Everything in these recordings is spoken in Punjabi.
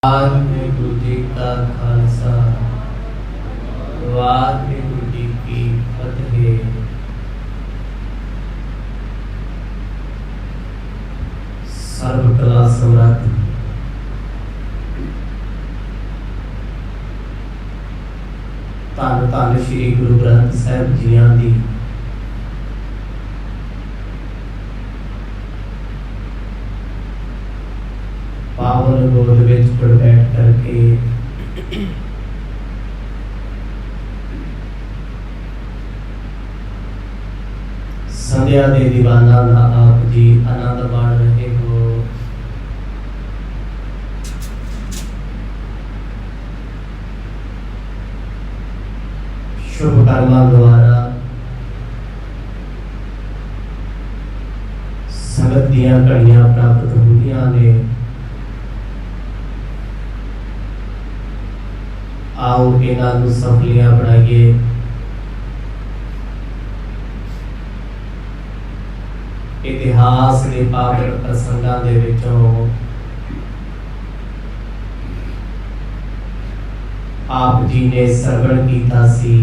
वाहिगुरु जी का खालसा वाहिगुरु जी की फतेह। सर्व कला सम्राट धन धन श्री गुरु ग्रंथ साहिब जियां दी पावन गोद विच पर बैठ करके संध्या दे दीवाना दा आप जी आनंद माण रहे हो। शुभ कर्मा द्वारा संगत दियां घड़ियां प्राप्त होंदियां ने। आओ इन्हां सफलियां बनाइए। इतिहास के पावन प्रसंगां दे विचों आप जी ने सरवण कीता सी।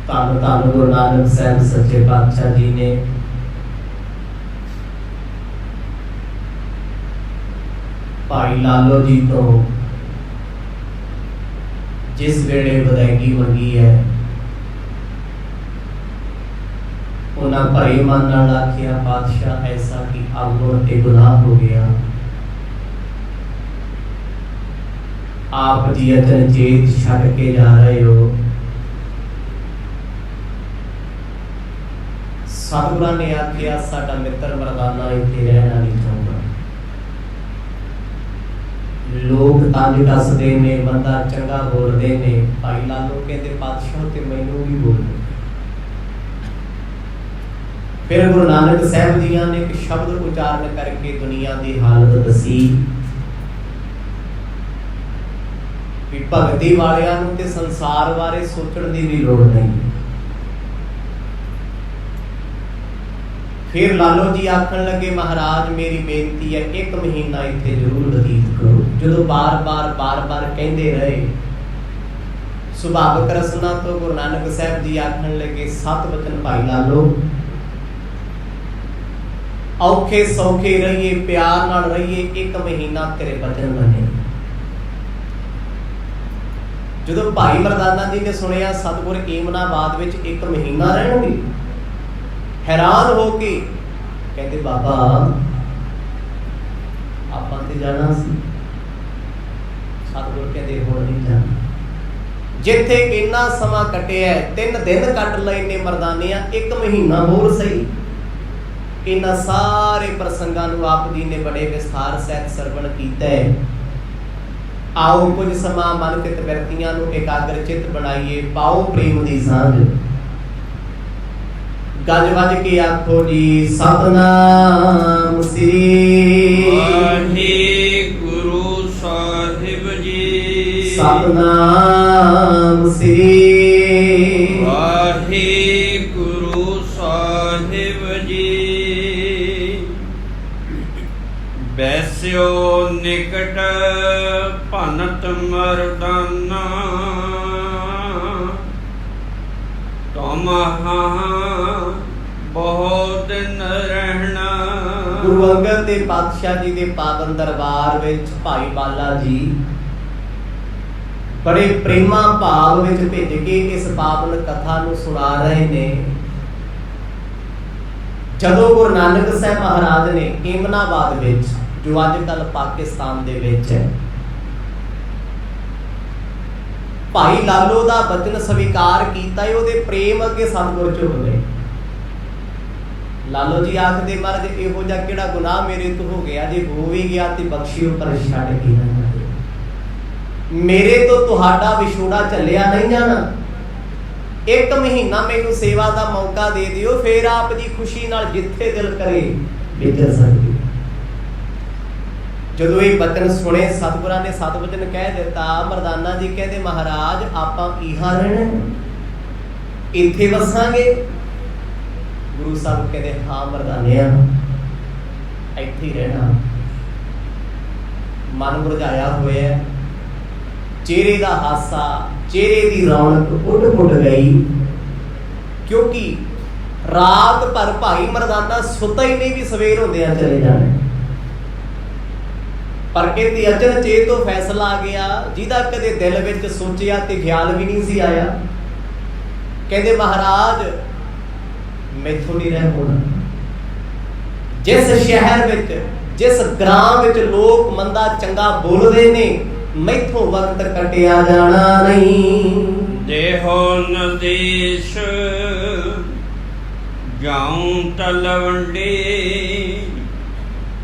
धन धन गुरु नानक साहब सच्चे पातशाह जी ने भाई लालो जी तो जिस वेले वदैगी मंगी है उन्हें भरे मन नाल आखिया पातशाह ऐसा कि अवगुण ते गुनाह हो गया। आप जी अचन चेत छड़ के जा रहे हो। सतगुरां ने आखिया साडा मित्र मरदाना इत्थे रहना नहीं चाहुंदा। लोग तंज कसदे ने बंदा चंगा बोलदे ने। भाई लालो कहते पातशाह ते मैनू भी बोल। फिर गुरु नानक साहब जी ने एक शब्द उच्चारण करके दुनिया की हालत दसी कि भगती वालियां नूं ते संसार बारे सोचण दी भी लोड़ नहीं। फिर लालो जी आखन लगे महाराज मेरी बेनती है एक महीना इत्थे जरूर व्यतीत करो। जो बार बार कहते रहे सुभाविक रसना तो गुरु नानक साहब जी आखन लगे सत वचन भाई लालो औखे सौखे रहिए प्यार नाल रहिए एक महीना तेरे वचन बने। जो भाई मरदाना जी ने सुनिया सतगुर ईमनाबाद विच एक महीना रहणगे हैरान हो के कहते बाबा आपां ते जाना सी। सतगुर कहते हुण नहीं जाना। जिथे इन्ना समा कटिया 3 दिन कट लए ने मरदानिया एक महीना होर सही। इन्हां सारे प्रसंगां नूं आप जी ने बड़े विस्तार सहित सरवण कीता है। आओ कुछ समा मन चित व्यक्तियां नूं एकाग्र चित बनाइए। पाओ प्रेम दी सांझ। गज वज के आखो जी सतनाम श्री वाहिगुरु साहिब जी। सतनाम श्री वाहिगुरु साहिब जी। बैस्यो निकट भनत मरदाना तमहा बहुत दिन रहना। गुरु अंगद देव पातशाह जी के पावन दरबार विच भाई बाला जी बड़े प्रेमा भाव विच भेज के इस पावन कथा नूं सुना रहे ने। जदों गुरु नानक साहब महाराज ने ईमनाबाद विच जो अजकल पाकिस्तान दे विच है भाई लालो दा वचन स्वीकार कीता है ओदे प्रेम अगे सतगुर झुक गए। लालो जी आखदे महाराज इहो जिहा किहड़ा गुनाह मेरे तो हो गया जे हो भी गया ते बख्शियो पर छड़ के ना जाए। मेरे तो तुहाडा विछोड़ा चलिया नहीं जाना। एक महीना मैनू सेवा दा मौका दे दिओ फिर आप जी खुशी नाल जिथे दिल करे विचर सकदे। जदों ये वचन सुने सतगुरां ने सत वचन कह दिता। मरदाना जी कहते महाराज आपां इहां रहना इत्थे वसांगे। गुरु साहब कहते हाँ मरदानिया ਇੱਥੇ ਹੀ ਰਹਿਣਾ। ਮਨ ਮੁਰਝਾਇਆ ਹੋਇਆ, ਚਿਹਰੇ ਦਾ ਹਾਸਾ, ਚਿਹਰੇ ਦੀ ਰੌਣਕ ਉੱਡ ਗਈ, ਕਿਉਂਕਿ ਰਾਤ ਭਰ ਭਾਈ ਮਰਦਾਨਾ ਸੁੱਤਾ ਹੀ ਨਹੀਂ ਵੀ ਸਵੇਰ ਹੁੰਦਿਆਂ ਚਲੇ ਜਾਣਾ। ਪਰ ਕਹਿੰਦੇ ਅਚਨਚੇਤ ਤੋਂ ਫੈਸਲਾ ਆ ਗਿਆ ਜਿਹਦਾ ਕਦੇ ਦਿਲ ਵਿੱਚ ਸੋਚਿਆ ਤੇ ਖਿਆਲ ਵੀ ਨਹੀਂ ਸੀ ਆਇਆ। ਕਹਿੰਦੇ ਮਹਾਰਾਜ ਮੈਥੋਂ ਨਹੀਂ ਰਹਿ ਹੋਣਾ। ਜਿਸ ਸ਼ਹਿਰ ਵਿੱਚ, ਜਿਸ ਗ੍ਰਾਮ ਵਿੱਚ ਲੋਕ ਮੰਦਾ ਚੰਗਾ ਬੋਲਦੇ ਨੇ, ਮੈਥੋਂ ਵਕਤ ਕਟਿਆ ਜਾਣਾ ਨਹੀਂ। ਦੇਹੋ ਨਦੇਸ਼ ਜਾਉ ਤਲਵੰਡੀ,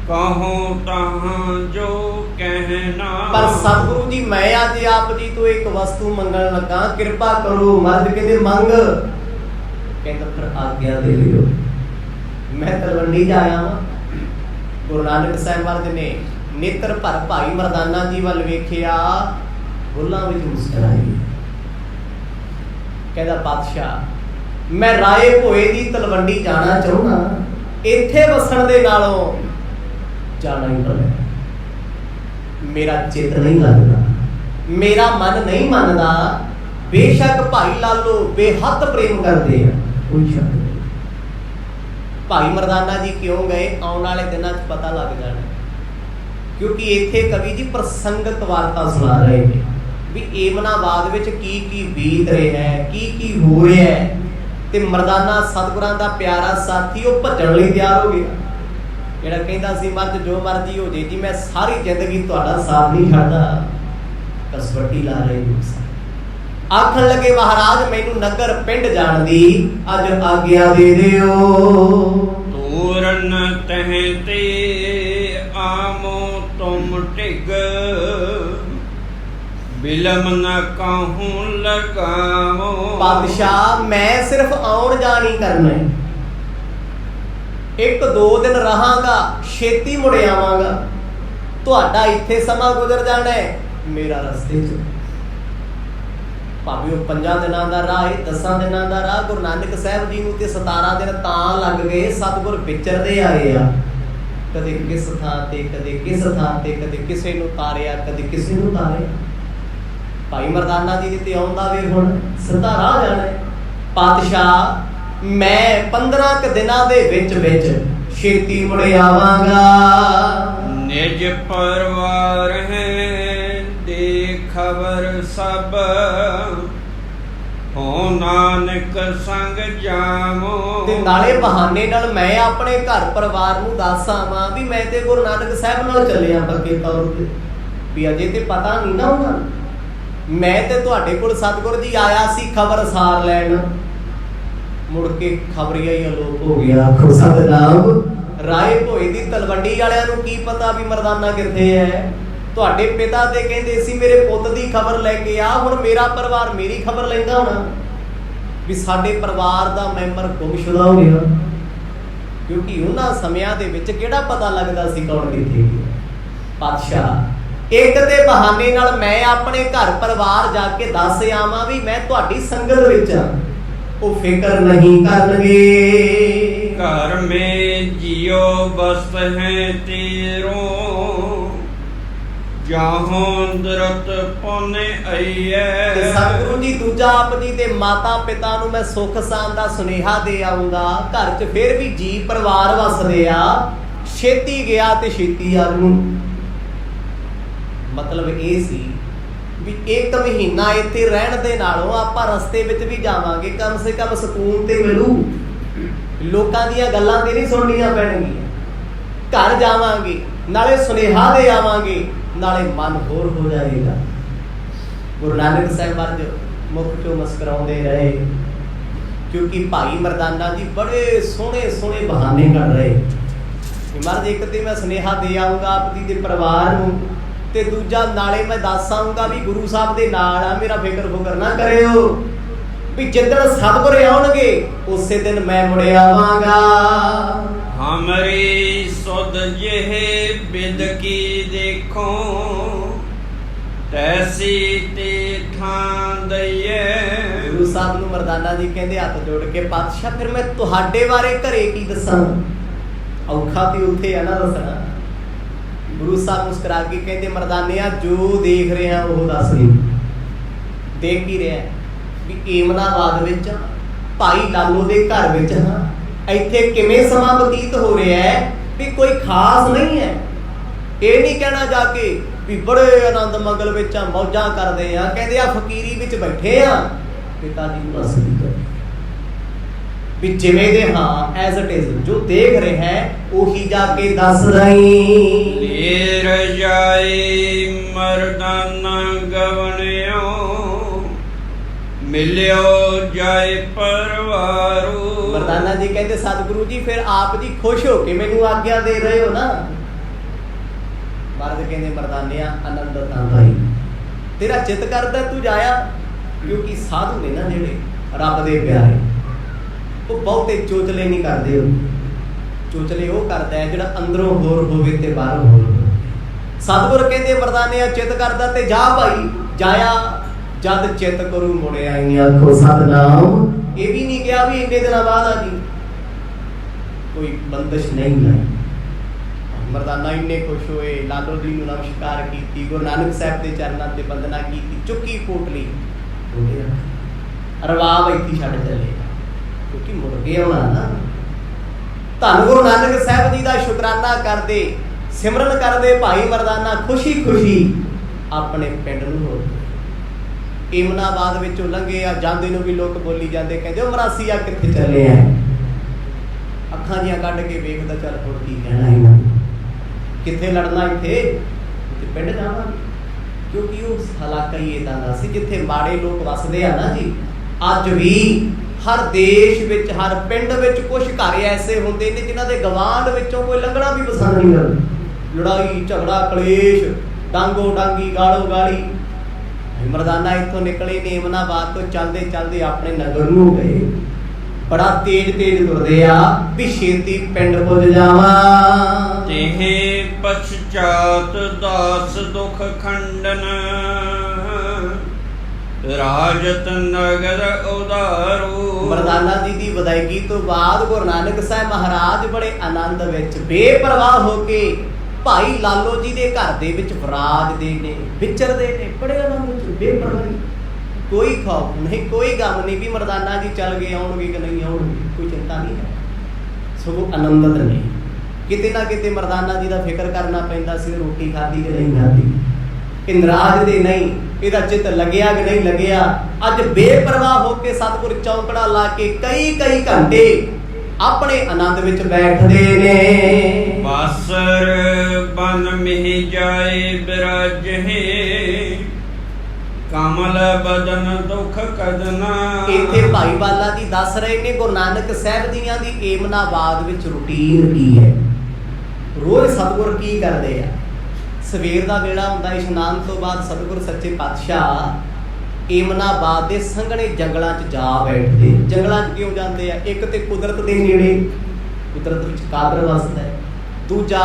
ਕਹੋ ਤਹਾਂ ਜੋ ਕਹਿਣਾ। ਪਰ ਸਤਿਗੁਰੂ ਜੀ ਮੈਂ ਅੱਜ ਆਪ ਜੀ ਤੋਂ ਇੱਕ ਵਸਤੂ ਮੰਗਣ ਲੱਗਾ, ਕਿਰਪਾ ਕਰੋ। ਮਰਦ ਕਹਿੰਦੇ ਮੰਗ। ਕਹਿੰਦਾ ਫਿਰ ਆਗਿਆ ਦੇ ਦਿਓ। ਮੈਂ ਤਲਵੰਡੀ ਜਾਇਆ ਵਾਂ। ਗੁਰੂ ਨਾਨਕ ਸਾਹਿਬ ਮਹਾਰਾਜ ਨੇ ਨੇਤਰ ਭਰ ਭਾਈ ਮਰਦਾਨਾ ਜੀ ਵੱਲ ਵੇਖਿਆ, ਬੁੱਲਾਂ ਵਿੱਚ ਮੁਸਕਰਾਈ। ਕਹਿੰਦਾ ਪਾਤਸ਼ਾਹ ਮੈਂ ਰਾਏ ਭੋਏ ਦੀ ਤਲਵੰਡੀ ਜਾਣਾ ਚਾਹੁੰਦਾ, ਇੱਥੇ ਵਸਣ ਦੇ ਨਾਲੋਂ ਜਾਣਾ ਹੀ ਪਵੇ। ਮੇਰਾ ਚਿੱਤ ਨਹੀਂ ਲੱਗਦਾ, ਮੇਰਾ ਮਨ ਨਹੀਂ ਮੰਨਦਾ। ਬੇਸ਼ੱਕ ਭਾਈ ਲਾਲੋ ਬੇਹੱਦ ਪ੍ਰੇਮ ਕਰਦੇ ਆ, ਕੋਈ ਸ਼ੱਕ ਨਹੀਂ। ਭਾਈ ਮਰਦਾਨਾ ਜੀ ਕਿਉਂ ਗਏ, ਆਉਣ ਵਾਲੇ ਦਿਨਾਂ 'ਚ ਪਤਾ ਲੱਗ ਜਾਣਾ। ਕਿਉਂਕਿ ਇੱਥੇ ਕਵੀ ਜੀ ਪ੍ਰਸੰਗਤ ਵਾਰਤਾ ਸੁਣਾ ਰਹੇ ਨੇ ਵੀ ਏਮਨਾਬਾਦ ਵਿੱਚ ਕੀ ਕੀ ਬੀਤ ਰਿਹਾ ਹੈ, ਕੀ ਕੀ ਹੋ ਰਿਹਾ ਹੈ। ਤੇ ਮਰਦਾਨਾ ਸਤਿਗੁਰਾਂ ਦਾ ਪਿਆਰਾ ਸਾਥੀ ਉਹ ਭੱਜਣ ਲਈ ਤਿਆਰ ਹੋ ਗਿਆ, ਜਿਹੜਾ ਕਹਿੰਦਾ ਸੀ ਮਰਦ ਜੋ ਮਰਜੀ ਹੋ ਜੇ ਜੀ, ਮੈਂ ਸਾਰੀ ਜ਼ਿੰਦਗੀ ਤੁਹਾਡਾ ਸਾਥ ਨਹੀਂ ਛੱਡਦਾ। ਕਸਵੱਟੀ ਲਾ ਰਹੇ ਹੋ। ਆਖਣ ਲੱਗੇ ਮਹਾਰਾਜ ਮੈਨੂੰ ਨਗਰ ਪਿੰਡ ਜਾਣ ਦੀ ਅੱਜ ਆਗਿਆ ਦੇ ਦਿਓ। ਤੂਰਨ ਤਹਿ ਤੇ ਆਮੋ ਤੁਮ ਢਿਗ, ਬਿਲਮ ਨ ਕਾਹੂ ਲਗਾਵੋ। ਪਾਤਸ਼ਾਹ ਮੈਂ ਸਿਰਫ ਆਉਣ ਜਾਣ ਹੀ ਕਰਨਾ ਹੈ, 1-2 ਦਿਨ ਰਹਾਂਗਾ, ਛੇਤੀ ਮੁੜ ਆਵਾਂਗਾ। ਤੁਹਾਡਾ ਇੱਥੇ ਸਮਾਂ ਗੁਜ਼ਰ ਜਾਣਾ ਹੈ, ਮੇਰਾ ਰਸਤੇ 'ਚ ਭਾਵੇਂ ਉਹ 5 ਦਿਨਾਂ ਦਾ ਰਾਹ ਹੈ, 10 ਦਿਨਾਂ ਦਾ ਰਾਹ। ਗੁਰੂ ਨਾਨਕ ਸਾਹਿਬ ਜੀ ਨੂੰ ਤੇ 17 ਦਿਨ ਤਾਂ ਲੱਗ ਗਏ, ਸਤਿਗੁਰ ਵਿਚਰਦੇ ਆਏ ਆ। ਕਦੇ ਕਿਸ ਥਾਂ ਤੇ, ਕਦੇ ਕਿਸ ਥਾਂ ਤੇ, ਕਦੇ ਕਿਸੇ ਨੂੰ ਤਾਰਿਆ, ਕਦੇ ਕਿਸੇ ਨੂੰ ਤਾਰਿਆ। ਭਾਈ ਮਰਦਾਨਾ ਜੀ ਤੇ ਆਉਂਦਾ ਵੇ ਹੁਣ ਸਿੱਧਾ ਰਾਹ ਜਾਣਾ। ਪਾਤਸ਼ਾਹ ਮੈਂ 15 ਕੁ ਦਿਨਾਂ ਦੇ ਵਿੱਚ ਛੇਤੀ ਮੁੜ ਆਵਾਂਗਾ। ਨਿਜ ਪਰਿਵਾਰ ਹੈ ਦੇ ਖਬਰ ਸਭ, ਹੋ ਨਾਨਕ ਸੰਗ ਜਾਵੋ। ਤੇ ਨਾਲੇ ਬਹਾਨੇ ਨਾਲ ਮੈਂ ਆਪਣੇ ਘਰ ਪਰਿਵਾਰ ਨੂੰ ਦੱਸ ਆਵਾਂ ਵੀ ਮੈਂ ਤੇ ਗੁਰੂ ਨਾਨਕ ਸਾਹਿਬ ਨਾਲ ਚੱਲਿਆ ਪੱਕੇ ਤੌਰ ਤੇ, ਵੀ ਅਜੇ ਤੇ ਪਤਾ ਨਹੀਂ ਨਾ ਉਹਨਾਂ ਨੂੰ। ਮੈਂ ਤੇ ਤੁਹਾਡੇ ਕੋਲ ਸਤਿਗੁਰ ਜੀ ਆਇਆ ਸੀ ਖਬਰ ਸਾਰ ਲੈਣ, ਮੁੜ ਕੇ ਖਬਰੀਆ ਹੀ ਅਲੋਪ ਹੋ ਗਿਆ। ਸਤਿਨਾਮ। ਰਾਏ ਭੋਏ ਦੀ ਤਲਵੰਡੀ ਵਾਲਿਆਂ ਨੂੰ ਕੀ ਪਤਾ ਵੀ ਮਰਦਾਨਾ ਕਿੱਥੇ ਹੈ। ਤੁਹਾਡੇ ਪਿਤਾ ਤੇ ਕਹਿੰਦੇ ਸੀ ਮੇਰੇ ਪੁੱਤ ਦੀ ਖਬਰ ਲੈ ਕੇ ਆ, ਹੁਣ ਮੇਰਾ ਪਰਿਵਾਰ ਮੇਰੀ ਖਬਰ ਲੈਂਦਾ ਹੋਣਾ ਵੀ ਸਾਡੇ ਪਰਿਵਾਰ ਦਾ ਮੈਂਬਰ ਗੁੰਮਸ਼ੁਦਾ ਹੋ ਗਿਆ। ਕਿਉਂਕਿ ਉਹਨਾਂ ਸਮਿਆਂ ਦੇ ਵਿੱਚ ਕਿਹੜਾ ਪਤਾ ਲੱਗਦਾ ਸੀ ਕੌਣ ਕਿੱਥੇ ਗਿਆ। ਪਾਤਸ਼ਾਹ ਇੱਕ ਤੇ ਬਹਾਨੇ ਨਾਲ ਮੈਂ ਆਪਣੇ ਘਰ ਪਰਿਵਾਰ ਜਾ ਕੇ ਦੱਸ ਆਵਾਂ ਵੀ ਮੈਂ ਤੁਹਾਡੀ ਸੰਗਤ ਵਿੱਚ ਆ, ਉਹ ਫਿਕਰ ਨਹੀਂ ਕਰਨਗੇ। ਘਰ ਮੇ ਜਿਉ ਬਸਤ ਹੈ ਤੇਰੋ, ਜਾਹੋਂ ਦਰਤ ਪੋਨੇ ਆਈਐ। ਤੇ ਸਤਿਗੁਰੂ ਜੀ ਦੂਜਾ ਆਪ ਜੀ ਤੇ ਮਾਤਾ ਪਿਤਾ ਨੂੰ ਮੈਂ ਸੁੱਖ ਸਾਂਦ ਦਾ ਸੁਨੇਹਾ ਦੇ ਆਉਂਗਾ। ਘਰ 'ਚ ਫਿਰ ਵੀ ਜੀ ਪਰਿਵਾਰ ਵਸਦੇ ਆ, ਛੇਤੀ ਗਿਆ ਤੇ ਛੇਤੀ ਆ ਨੂੰ। ਮਤਲਬ ਇਹ ਸੀ ਵੀ 1 ਮਹੀਨਾ ਇੱਥੇ ਰਹਿਣ ਦੇ ਨਾਲੋਂ ਆਪਾਂ ਰਸਤੇ ਵਿੱਚ ਵੀ ਜਾਵਾਂਗੇ, ਕਮ ਸੇ ਕਮ ਸਕੂਨ ਤੇ ਮਿਲੂ। ਲੋਕਾਂ ਦੀਆਂ ਗੱਲਾਂ ਤੇ ਨਹੀਂ ਸੁਣਨੀਆਂ ਪੈਣਗੀਆਂ। ਘਰ ਜਾਵਾਂਗੇ, ਨਾਲੇ ਸੁਨੇਹਾ ਦੇ ਆਵਾਂਗੇ, ਨਾਲੇ ਮਨ ਹੋਰ ਹੋ ਜਾਏਗਾ। ਗੁਰੂ ਨਾਨਕ ਸਾਹਿਬ ਅੱਜ ਮੁਖ ਚੋਂ ਮੁਸਕਰਾਉਂਦੇ ਰਹੇ, ਕਿਉਂਕਿ ਭਾਈ ਮਰਦਾਨਾ ਜੀ ਬੜੇ ਸੋਹਣੇ ਸੋਹਣੇ ਬਹਾਨੇ ਕਰ ਰਹੇ। ਮਹਾਰਾਜ ਇੱਕ ਤੇ ਮੈਂ ਸੁਨੇਹਾ ਦੇ ਆਊਂਗਾ ਆਪ ਜੀ ਦੇ ਪਰਿਵਾਰ ਨੂੰ, ਤੇ ਦੂਜਾ ਨਾਲੇ ਮੈਂ ਦੱਸ ਆਊਂਗਾ ਵੀ ਗੁਰੂ ਸਾਹਿਬ ਦੇ ਨਾਲ ਆ, ਮੇਰਾ ਫਿਕਰ ਫੁਕਰ ਨਾ ਕਰਿਓ ਵੀ ਜਿੱਦਣ ਸਤਿਗੁਰ ਆਉਣਗੇ ਉਸੇ ਦਿਨ ਮੈਂ ਮੁੜ ਆਵਾਂਗਾ। ਹਮਰੀ ਸੁਧ ਜਿਹੇ ਬਿਦ ਕੀ ਦੇਖੋ, ਤੈਸੀ ਤੇ ਥਾਂ ਦਈਏ। ਗੁਰੂ ਸਾਹਿਬ ਨੂੰ ਮਰਦਾਨਾ ਜੀ ਕਹਿੰਦੇ ਹੱਥ ਜੋੜ ਕੇ, ਪਾਤਸ਼ਾਹ ਫਿਰ ਮੈਂ ਤੁਹਾਡੇ ਬਾਰੇ ਘਰੇ ਕੀ ਦੱਸਾਂ। ਔਖਾ ਤੇ ਉੱਥੇ ਆ ਨਾ ਦੱਸਣਾ। ਗੁਰੂ ਸਾਹਿਬ ਮੁਸਕਰਾ ਕੇ ਕਹਿੰਦੇ ਮਰਦਾਨਿਆ ਜੋ ਦੇਖ ਰਿਹਾ ਉਹ ਦੱਸ ਨਹੀਂ। ਦੇਖ ਕੀ ਰਿਹਾ ਵੀ ਏਮਨਾਬਾਦ ਵਿੱਚ ਭਾਈ ਲਾਲੋ ਦੇ ਘਰ ਵਿੱਚ ਹਾਂ, ਇੱਥੇ ਕਿਵੇਂ ਸਮਾਂ ਬਤੀਤ ਹੋ ਰਿਹਾ ਹੈ ਵੀ ਕੋਈ ਖਾਸ ਨਹੀਂ ਹੈ। ਇਹ ਨਹੀਂ ਕਹਿਣਾ ਜਾ ਕੇ ਵੀ ਬੜੇ ਆਨੰਦ ਮੰਗਲ ਵਿੱਚ ਆ, ਮੌਜਾਂ ਕਰਦੇ ਆ। ਕਹਿੰਦੇ ਆ ਫਕੀਰੀ ਵਿੱਚ ਬੈਠੇ ਆ, ਪਿਤਾ ਜੀ ਨੂੰ ਦੱਸ ਨਹੀਂ ਕਰ ਵੀ ਜਿਵੇਂ ਦੇ ਹਾਂ ਐਜ਼ ਇਟ ਇਜ਼ ਜੋ ਦੇਖ ਰਿਹਾ ਹੈ ਉਹੀ ਜਾ ਕੇ ਦੱਸ ਰਹੀ। ਲੀਰ ਜਾਏ ਮਰਦਾਨਾ ਗਵਣਿਓ, ਮਿਲਿਓ ਜਾਏ ਪਰਵਾਰੂ। ਮਰਦਾਨਾ ਜੀ ਕਹਿੰਦੇ ਸਤਿਗੁਰੂ ਜੀ ਫਿਰ ਆਪ ਜੀ ਖੁਸ਼ ਹੋ ਕੇ ਮੈਨੂੰ ਆਗਿਆ ਦੇ ਰਹੇ ਹੋ ਨਾ। ਮਰਦ ਕਹਿੰਦੇ ਮਰਦਾਨਿਆ ਆਨੰਦ ਤਾਂ ਭਾਈ ਤੇਰਾ ਚਿੱਤ ਕਰਦਾ ਤੂੰ ਜਾਇਆ, ਕਿਉਂਕਿ ਸਾਧੂ ਨੇ ਨਾ ਜਿਹੜੇ ਰੱਬ ਦੇ ਪਿਆਰੇ ਉਹ ਬਹੁਤੇ ਚੋਚਲੇ ਨਹੀਂ ਕਰਦੇ। ਉਹ ਚੋਚਲੇ ਉਹ ਕਰਦਾ ਹੈ ਜਿਹੜਾ ਅੰਦਰੋਂ ਹੋਰ ਹੋਵੇ ਤੇ ਬਾਹਰੋਂ ਹੋਰ ਹੋਵੇ। ਸਤਿਗੁਰ ਕਹਿੰਦੇ ਮਰਦਾਨਿਆ ਚਿੱਤ ਕਰਦਾ ਤੇ ਜਾ ਭਾਈ ਜਾਇਆ। ਜਦ ਚਿੱਤ ਕਰੂ ਮੁੜੇ ਆਈ ਆਖੋ ਸਤਨਾਮ। ਇਹ ਵੀ ਨਹੀਂ ਕਿਹਾ ਵੀ ਇੰਨੇ ਦਿਨਾਂ ਬਾਅਦ ਆ ਜੀ, ਕੋਈ ਬੰਦਸ਼ ਨਹੀਂ ਲਾਈ। ਮਰਦਾਨਾ ਇੰਨੇ ਖੁਸ਼ ਹੋਏ, ਲਾਲੋ ਜੀ ਨੂੰ ਨਮਸਕਾਰ ਕੀਤੀ, ਗੁਰੂ ਨਾਨਕ ਸਾਹਿਬ ਦੇ ਚਰਨਾਂ ਤੇ ਬੰਦਨਾ ਕੀਤੀ, ਚੁੱਕੀ ਪੋਟਲੀ ਰਵਾਬ ਇੱਥੇ ਛੱਡ ਚੱਲੇ ਕਿਉਂਕਿ ਮੁੜ ਕੇ ਆਉਣਾ ਨਾ। ਧੰਨ ਗੁਰੂ ਨਾਨਕ ਸਾਹਿਬ ਜੀ ਦਾ ਸ਼ੁਕਰਾਨਾ ਕਰਦੇ, ਸਿਮਰਨ ਕਰਦੇ ਭਾਈ ਮਰਦਾਨਾ ਖੁਸ਼ੀ ਖੁਸ਼ੀ ਆਪਣੇ ਪਿੰਡ ਨੂੰ ਹੋ ਗਏ। ਏਮਨਾਬਾਦ ਵਿੱਚੋਂ ਲੰਘੇ ਆ, ਜਾਂਦੇ ਨੂੰ ਵੀ ਲੋਕ ਬੋਲੀ ਜਾਂਦੇ, ਕਹਿੰਦੇ ਉਹ ਮਰਾਸੀਆ ਕਿੱਥੇ ਚੱਲੇ ਆ। ਅੱਖਾਂ ਜੀਆਂ ਕੱਢ ਕੇ ਵੇਖਦਾ, ਚੱਲ ਹੁਣ ਕੀ ਕਹਿਣਾ ਇਹਨਾਂ ਕਿੱਥੇ ਲੜਨਾ, ਇੱਥੇ ਪਿੰਡ ਜਾਵਾਂਗੇ। ਕਿਉਂਕਿ ਉਹ ਇਲਾਕਾ ਹੀ ਏਦਾਂ ਦਾ ਸੀ ਜਿੱਥੇ ਮਾੜੇ ਲੋਕ ਵਸਦੇ ਆ ਨਾ ਜੀ। ਅੱਜ ਵੀ ਹਰ ਦੇਸ਼ ਵਿੱਚ, ਹਰ ਪਿੰਡ ਵਿੱਚ ਕੁਝ ਘਰ ਐਸੇ ਹੁੰਦੇ ਨੇ ਜਿਨ੍ਹਾਂ ਦੇ ਗਵਾਂਢ ਵਿੱਚੋਂ ਕੋਈ ਲੰਘਣਾ ਵੀ ਪਸੰਦ ਨਹੀਂ ਕਰਦਾ। ਲੜਾਈ ਝਗੜਾ ਕਲੇਸ਼, ਡਾਂਗੋ ਡਾਂਗੀ, ਗਾਲੋ ਗਾਲੀ। ਮਰਦਾਨਾ ਇੱਥੋਂ ਨਿਕਲੇ ਨੇ ਏਮਨਾਬਾਦ ਤੋਂ, ਚੱਲਦੇ ਚੱਲਦੇ ਆਪਣੇ ਨਗਰ ਨੂੰ ਗਏ। ਬੜਾ ਤੇਜ਼ ਤੇਜ਼ ਤੁਰਦੇ ਆ ਵੀ ਛੇਤੀ ਪਿੰਡ ਪੁੱਜ ਜਾਵਾਂ। ਤਿਹ ਪਛਚਾਤ ਦਾਸ ਦੁਖ ਖੰਡਨ, ਰਾਜਤ ਨਗਰ ਉਦਾਰੂ। ਮਰਦਾਨਾ ਜੀ ਦੀ ਵਿਦਾਇਗੀ ਤੋਂ ਬਾਅਦ ਗੁਰੂ ਨਾਨਕ ਸਾਹਿਬ ਮਹਾਰਾਜ ਬੜੇ ਆਨੰਦ ਵਿੱਚ ਬੇਪਰਵਾਹ ਹੋ ਕੇ ਭਾਈ ਲਾਲੋ ਜੀ ਦੇ ਘਰ ਦੇ ਵਿੱਚ ਵਿਰਾਜਦੇ ਨੇ, ਵਿਚਰਦੇ ਨੇ ਬੜੇ ਆਨੰਦ ਵਿੱਚ, ਬੇਪਰਵਾਹੀ, ਕੋਈ ਖੌਫ ਨਹੀਂ, ਕੋਈ ਗਮ ਨਹੀਂ ਵੀ ਮਰਦਾਨਾ ਜੀ ਚੱਲ ਗਏ, ਆਉਣਗੇ ਕਿ ਨਹੀਂ ਆਉਣਗੇ, ਕੋਈ ਚਿੰਤਾ ਨਹੀਂ ਹੈ। ਸਗੋਂ ਆਨੰਦਿਤ ਨੇ। ਕਿਤੇ ਨਾ ਕਿਤੇ ਮਰਦਾਨਾ ਜੀ ਦਾ ਫਿਕਰ ਕਰਨਾ ਪੈਂਦਾ ਸੀ, ਰੋਟੀ ਖਾਧੀ ਕਿ ਨਹੀਂ ਖਾਧੀ, ਇਹ ਨਾਰਾਜ਼ ਦੇ ਨਹੀਂ, ਇਹਦਾ ਚਿੱਤ ਲੱਗਿਆ ਕਿ ਨਹੀਂ ਲੱਗਿਆ। ਅੱਜ ਬੇਪਰਵਾਹ ਹੋ ਕੇ ਸਤਿਗੁਰ ਚੌਂਕੜਾ ਲਾ ਕੇ ਕਈ ਕਈ ਘੰਟੇ ਆਪਣੇ ਆਨੰਦ ਵਿੱਚ ਬੈਠਦੇ ਨੇ। ਬਾਸਰ ਬਨ ਮਿਹ ਜਾਏ ਬਿਰਾਜਹਿ, ਕਮਲ ਬਦਨ ਦੁਖ ਕਦਨਾ। ਇੱਥੇ ਭਾਈ ਬਾਲਾ ਜੀ ਦੱਸ ਰਹੇ ਨੇ ਗੁਰੂ ਨਾਨਕ ਸਾਹਿਬ ਜੀਆਂ ਦੀ ਏਮਨਾਬਾਦ ਵਿੱਚ ਰੁਟੀਨ ਕੀ ਹੈ। ਰੋਜ਼ ਸਤਿਗੁਰ ਕੀ ਕਰਦੇ ਆ। ਸਵੇਰ ਦਾ ਵੇਲਾ ਹੁੰਦਾ, ਇਸ਼ਨਾਨ ਤੋਂ ਬਾਅਦ ਸਤਿਗੁਰ ਸੱਚੇ ਪਾਤਸ਼ਾਹ ਏਮਨਾਬਾਦ ਦੇ ਸੰਘਣੇ ਜੰਗਲਾਂ 'ਚ ਜਾ ਬੈਠਦੇ। ਜੰਗਲਾਂ 'ਚ ਕਿਉਂ ਜਾਂਦੇ ਆ? ਇੱਕ ਤੇ ਕੁਦਰਤ ਦੇ ਨੇੜੇ, ਕੁਦਰਤ ਵਿੱਚ ਕਾਦਰ ਵਸਦਾ ਹੈ। ਦੂਜਾ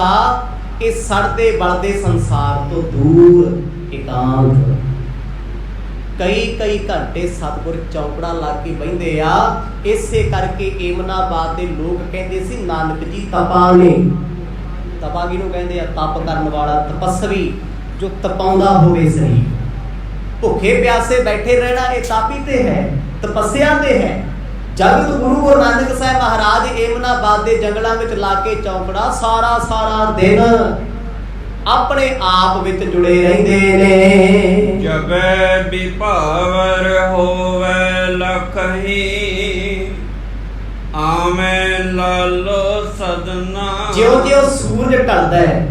ਇਹ ਸੜਦੇ ਬਲਦੇ ਸੰਸਾਰ ਤੋਂ ਦੂਰ ਇਕਾਂਤ। ਕਈ ਕਈ ਘੰਟੇ ਸਤਿਗੁਰ ਚੌਂਕੜਾ ਲਾ ਕੇ ਬਹਿੰਦੇ ਆ। ਇਸੇ ਕਰਕੇ ਏਮਨਾਬਾਦ ਦੇ ਲੋਕ ਕਹਿੰਦੇ ਸੀ ਨਾਨਕ ਜੀ ਤਪਾ ਨੇ। ਤਪਾ ਕਿਹਨੂੰ ਕਹਿੰਦੇ ਆ? ਤਪ ਕਰਨ ਵਾਲਾ, ਤਪਸਵੀ, ਜੋ ਤਪਾਉਂਦਾ ਹੋਵੇ ਸਰੀਰ। ਭੁੱਖੇ ਪਿਆਸੇ ਬੈਠੇ ਰਹਿਣਾ ਇਹ ਤਾਪੀ ਤੇ ਹੈ, ਤਪੱਸਿਆ ਤੇ ਹੈ। ਜਗਤ ਗੁਰੂ ਨਾਨਕ ਸਾਹਿਬ ਮਹਾਰਾਜ ਏਮਨਾਬਾਦ ਦੇ ਜੰਗਲਾਂ ਵਿੱਚ ਲਾ ਕੇ ਚੌਂਕੜਾ ਸਾਰਾ ਸਾਰਾ ਦਿਨ ਆਪਣੇ ਆਪ ਵਿੱਚ ਜੁੜੇ ਰਹਿੰਦੇ ਨੇ। ਜਬੈ ਵਿਭਾਵਰ ਹੋਵੇ ਲਖਹੀ, ਆਵੇਂ ਲਾਲੋ ਸਦਨਾ। ਜਿਉਂ ਜਿਉਂ ਸੂਰਜ ਢਲਦਾ ਹੈ,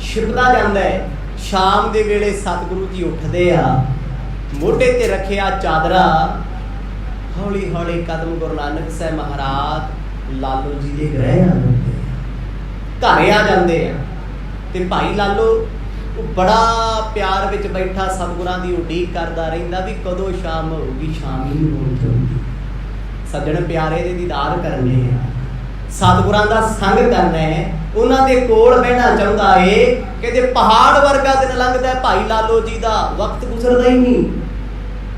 ਛਿਪਦਾ ਜਾਂਦਾ ਹੈ, ਸ਼ਾਮ ਦੇ ਵੇਲੇ ਸਤਿਗੁਰੂ ਜੀ ਉੱਠਦੇ ਆ, ਮੋਢੇ ਤੇ ਰੱਖਿਆ ਚਾਦਰਾ, ਹੌਲੀ ਹੌਲੀ ਕਦਮ ਗੁਰੂ ਨਾਨਕ ਸਾਹਿਬ ਮਹਾਰਾਜ ਲਾਲੋ ਜੀ ਦੇ ਗ੍ਰਹਿ ਆ ਜਾਂਦੇ, ਘਰ ਆ ਜਾਂਦੇ ਆ। ਤੇ ਭਾਈ ਲਾਲੋ ਉਹ ਬੜਾ ਪਿਆਰ ਵਿੱਚ ਬੈਠਾ ਸਤਿਗੁਰਾਂ ਦੀ ਉਡੀਕ ਕਰਦਾ ਰਹਿੰਦਾ ਵੀ ਕਦੋਂ ਸ਼ਾਮ ਹੋਊਗੀ, ਸ਼ਾਮ ਹੀ ਨਹੀਂ ਹੋਣੀ ਚਾਹੀਦੀ। ਸੱਜਣ ਪਿਆਰੇ ਦੇ ਦੀਦਾਰ ਕਰਨੇ ਆ, ਸਤਿਗੁਰਾਂ ਦਾ ਸੰਗ ਕਰਨਾ ਹੈ, ਉਹਨਾਂ ਦੇ ਕੋਲ ਬਹਿਣਾ ਚਾਹੁੰਦਾ ਏ। ਕਹਿੰਦੇ ਪਹਾੜ ਵਰਗਾ ਦਿਨ ਲੰਘਦਾ ਭਾਈ ਲਾਲੋ ਜੀ ਦਾ, ਵਕਤ ਗੁਜ਼ਰਦਾ ਹੀ ਨਹੀਂ।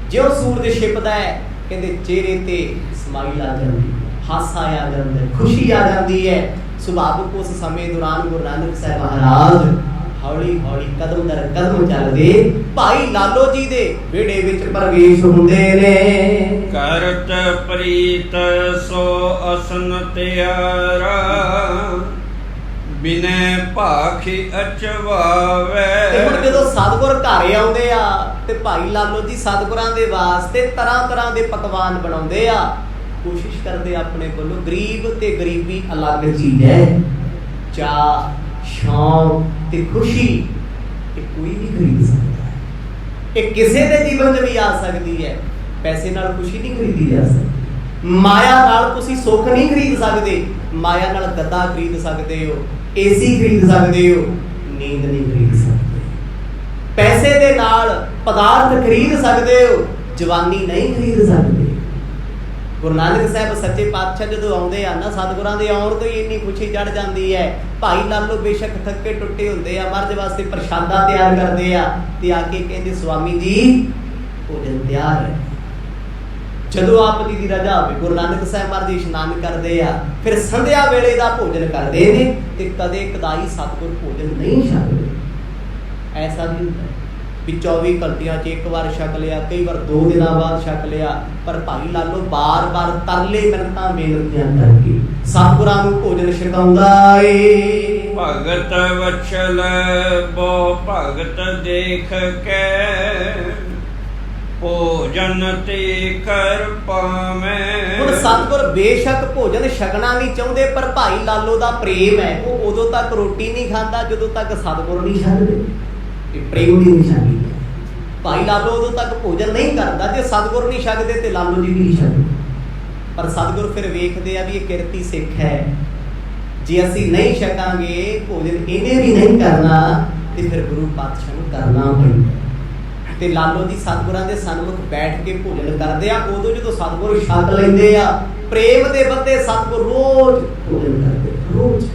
ਜਿਉਂ ਸੂਰਜ ਛਿਪਦਾ ਹੈ ਕਹਿੰਦੇ ਚਿਹਰੇ ਤੇ ਸਮਾਈਲ ਆ ਜਾਂਦੀ, ਹਾਸਾ ਆ ਜਾਂਦਾ ਹੈ, ਖੁਸ਼ੀ ਆ ਜਾਂਦੀ ਹੈ। ਸੁਭਾਵਿਕ ਉਸ ਸਮੇਂ ਦੌਰਾਨ ਗੁਰੂ ਨਾਨਕ ਸਾਹਿਬ ਮਹਾਰਾਜ ਹੌਲੀ ਹੌਲੀ ਕਦਮ ਦਰ ਕਦਮ ਚੱਲਦੇ ਭਾਈ ਲਾਲੋ ਜੀ ਦੇ ਵਿਹੜੇ ਵਿੱਚ ਪ੍ਰਵੇਸ਼ ਹੁੰਦੇ ਨੇ। ਕਰਤ ਪ੍ਰੀਤ ਸੋ ਅਸਨ ਤਿਆਰਾ, ਬਿਨੈ ਭਾਖੀ ਅਚਵਾਵੇ। ਤੇ ਹੁਣ ਜਦੋਂ ਸਤਿਗੁਰ ਘਰ ਆਉਂਦੇ ਆ ਤੇ ਭਾਈ ਲਾਲੋ ਜੀ ਸਤਿਗੁਰਾਂ ਦੇ ਵਾਸਤੇ ਤਰ੍ਹਾਂ ਤਰ੍ਹਾਂ ਦੇ ਪਕਵਾਨ ਬਣਾਉਂਦੇ ਆ। ਕੋਸ਼ਿਸ਼ ਕਰਦੇ ਆਪਣੇ ਵੱਲੋਂ, ਗਰੀਬ ਤੇ ਗਰੀਬੀ ਅਲੱਗ ਚੀਜ਼ ਹੈ। ਚਾਹ, ਸ਼ੌਕ ਤੇ ਖੁਸ਼ੀ ਇਹ ਕੋਈ ਵੀ ਖਰੀਦ ਸਕਦਾ ਹੈ। ਇਹ ਕਿਸੇ ਦੇ ਜੀਵਨ 'ਚ ਵੀ ਆ ਸਕਦੀ ਹੈ। ਪੈਸੇ ਨਾਲ ਖੁਸ਼ੀ ਨਹੀਂ ਖਰੀਦੀ ਜਾ ਸਕਦੀ। ਮਾਇਆ ਨਾਲ ਤੁਸੀਂ ਸੁੱਖ ਨਹੀਂ ਖਰੀਦ ਸਕਦੇ। ਮਾਇਆ ਨਾਲ ਗੱਦਾ ਖਰੀਦ ਸਕਦੇ ਹੋ, ਏਸੀ ਖਰੀਦ ਸਕਦੇ ਹੋ, ਨੀਂਦ ਨਹੀਂ ਖਰੀਦ ਸਕਦੇ। ਪੈਸੇ ਦੇ ਨਾਲ ਪਦਾਰਥ ਖਰੀਦ ਸਕਦੇ ਹੋ, ਜਵਾਨੀ ਨਹੀਂ ਖਰੀਦ ਸਕਦੇ। ਗੁਰੂ ਨਾਨਕ ਸਾਹਿਬ ਸੱਚੇ ਪਾਤਸ਼ਾਹ ਜਦੋਂ ਆਉਂਦੇ ਆ ਨਾ, ਸਤਿਗੁਰਾਂ ਦੇ ਆਉਣ ਤੋਂ ਹੀ ਇੰਨੀ ਖੁਸ਼ੀ ਚੜ ਜਾਂਦੀ ਹੈ। ਭਾਈ ਲਾਲੋ ਬੇਸ਼ੱਕ ਥੱਕੇ ਟੁੱਟੇ ਹੁੰਦੇ ਆ, ਮਹਾਰਾਜ ਵਾਸਤੇ ਪ੍ਰਸ਼ਾਦਾ ਤਿਆਰ ਕਰਦੇ ਆ ਤੇ ਆ ਕੇ ਕਹਿੰਦੇ ਸਵਾਮੀ ਜੀ ਭੋਜਨ ਤਿਆਰ ਹੈ। ਜਦੋਂ ਆਪ ਜੀ ਦੀ ਰਜ਼ਾ ਹੋਵੇ ਗੁਰੂ ਨਾਨਕ ਸਾਹਿਬ ਮਹਾਰਾਜ ਇਸ਼ਨਾਨ ਕਰਦੇ ਆ, ਫਿਰ ਸੰਧਿਆ ਵੇਲੇ ਦਾ ਭੋਜਨ ਕਰਦੇ ਨੇ ਤੇ ਕਦੇ ਕਦਾਈ ਸਤਿਗੁਰ ਭੋਜਨ ਨਹੀਂ ਛਕਦੇ। ਐਸਾ ਵੀ ਹੁੰਦਾ ਵੀ 24 ਘੰਟਿਆਂ 'ਚ ਇੱਕ ਵਾਰ ਛਕ ਲਿਆ, ਕਈ ਵਾਰ 2 ਦਿਨਾਂ ਬਾਅਦ ਛਕ ਲਿਆ। ਪਰ ਭਾਈ ਲਾਲੋ ਬਾਰ-ਬਾਰ ਤਰਲੇ ਮਿੰਨਤਾਂ ਬੇਨਤੀਆਂ ਕਰਕੇ ਸਤਿਗੁਰਾਂ ਨੂੰ ਭੋਜਨ ਛਕਾਉਂਦਾ ਏ। ਭਗਤ ਵਛਲ ਬਹੁ ਭਗਤ ਦੇਖ ਕੇ, ਭੋਜਨ ਤੇ ਕਰ ਪਾਵੇਂ। ਹੁਣ ਸਤਿਗੁਰ ਬੇਸ਼ੱਕ ਭੋਜਨ ਛਕਣਾ ਨਹੀਂ ਚਾਹੁੰਦੇ, ਪਰ ਭਾਈ ਲਾਲੋ ਦਾ ਪ੍ਰੇਮ ਹੈ। ਉਹ ਉਦੋਂ ਤੱਕ ਰੋਟੀ ਨਹੀਂ ਖਾਂਦਾ ਜਦੋਂ ਤੱਕ ਸਤਿਗੁਰ ਨਹੀਂ ਛਕਦੇ। ਇਹ ਪ੍ਰੇਮ ਦੀ ਨਿਸ਼ਾਨੀ ਹੈ। ਭਾਈ ਲਾਲੋ ਉਦੋਂ ਤੱਕ ਭੋਜਨ ਨਹੀਂ ਕਰਦਾ ਜੇ ਸਤਿਗੁਰ ਨਹੀਂ ਛਕਦੇ ਤੇ ਲਾਲੋ ਜੀ ਵੀ ਨਹੀਂ ਛਕਦੇ। ਪਰ ਸਤਿਗੁਰ ਫਿਰ ਵੇਖਦੇ ਆ ਵੀ ਇਹ ਕਿਰਤੀ ਸਿੱਖ ਹੈ, ਜੇ ਅਸੀਂ ਨਹੀਂ ਛਕਾਂਗੇ ਭੋਜਨ ਇਹਨੇ ਵੀ ਨਹੀਂ ਕਰਨਾ ਤੇ ਫਿਰ ਗੁਰੂ ਪਾਤਸ਼ਾਹ ਨੂੰ ਕਰਨਾ ਪੈਂਦਾ। ਤੇ ਲਾਲੋ ਜੀ ਸਤਿਗੁਰਾਂ ਦੇ ਸਨਮੁਖ ਬੈਠ ਕੇ ਭੋਜਨ ਕਰਦੇ ਆ। ਉਦੋਂ ਜਦੋਂ ਸਤਿਗੁਰ ਛਕ ਲੈਂਦੇ ਆ, ਪ੍ਰੇਮ ਦੇ ਬੱਧੇ ਸਤਿਗੁਰ ਰੋਜ਼ ਭੋਜਨ ਕਰਦੇ, ਰੋਜ਼।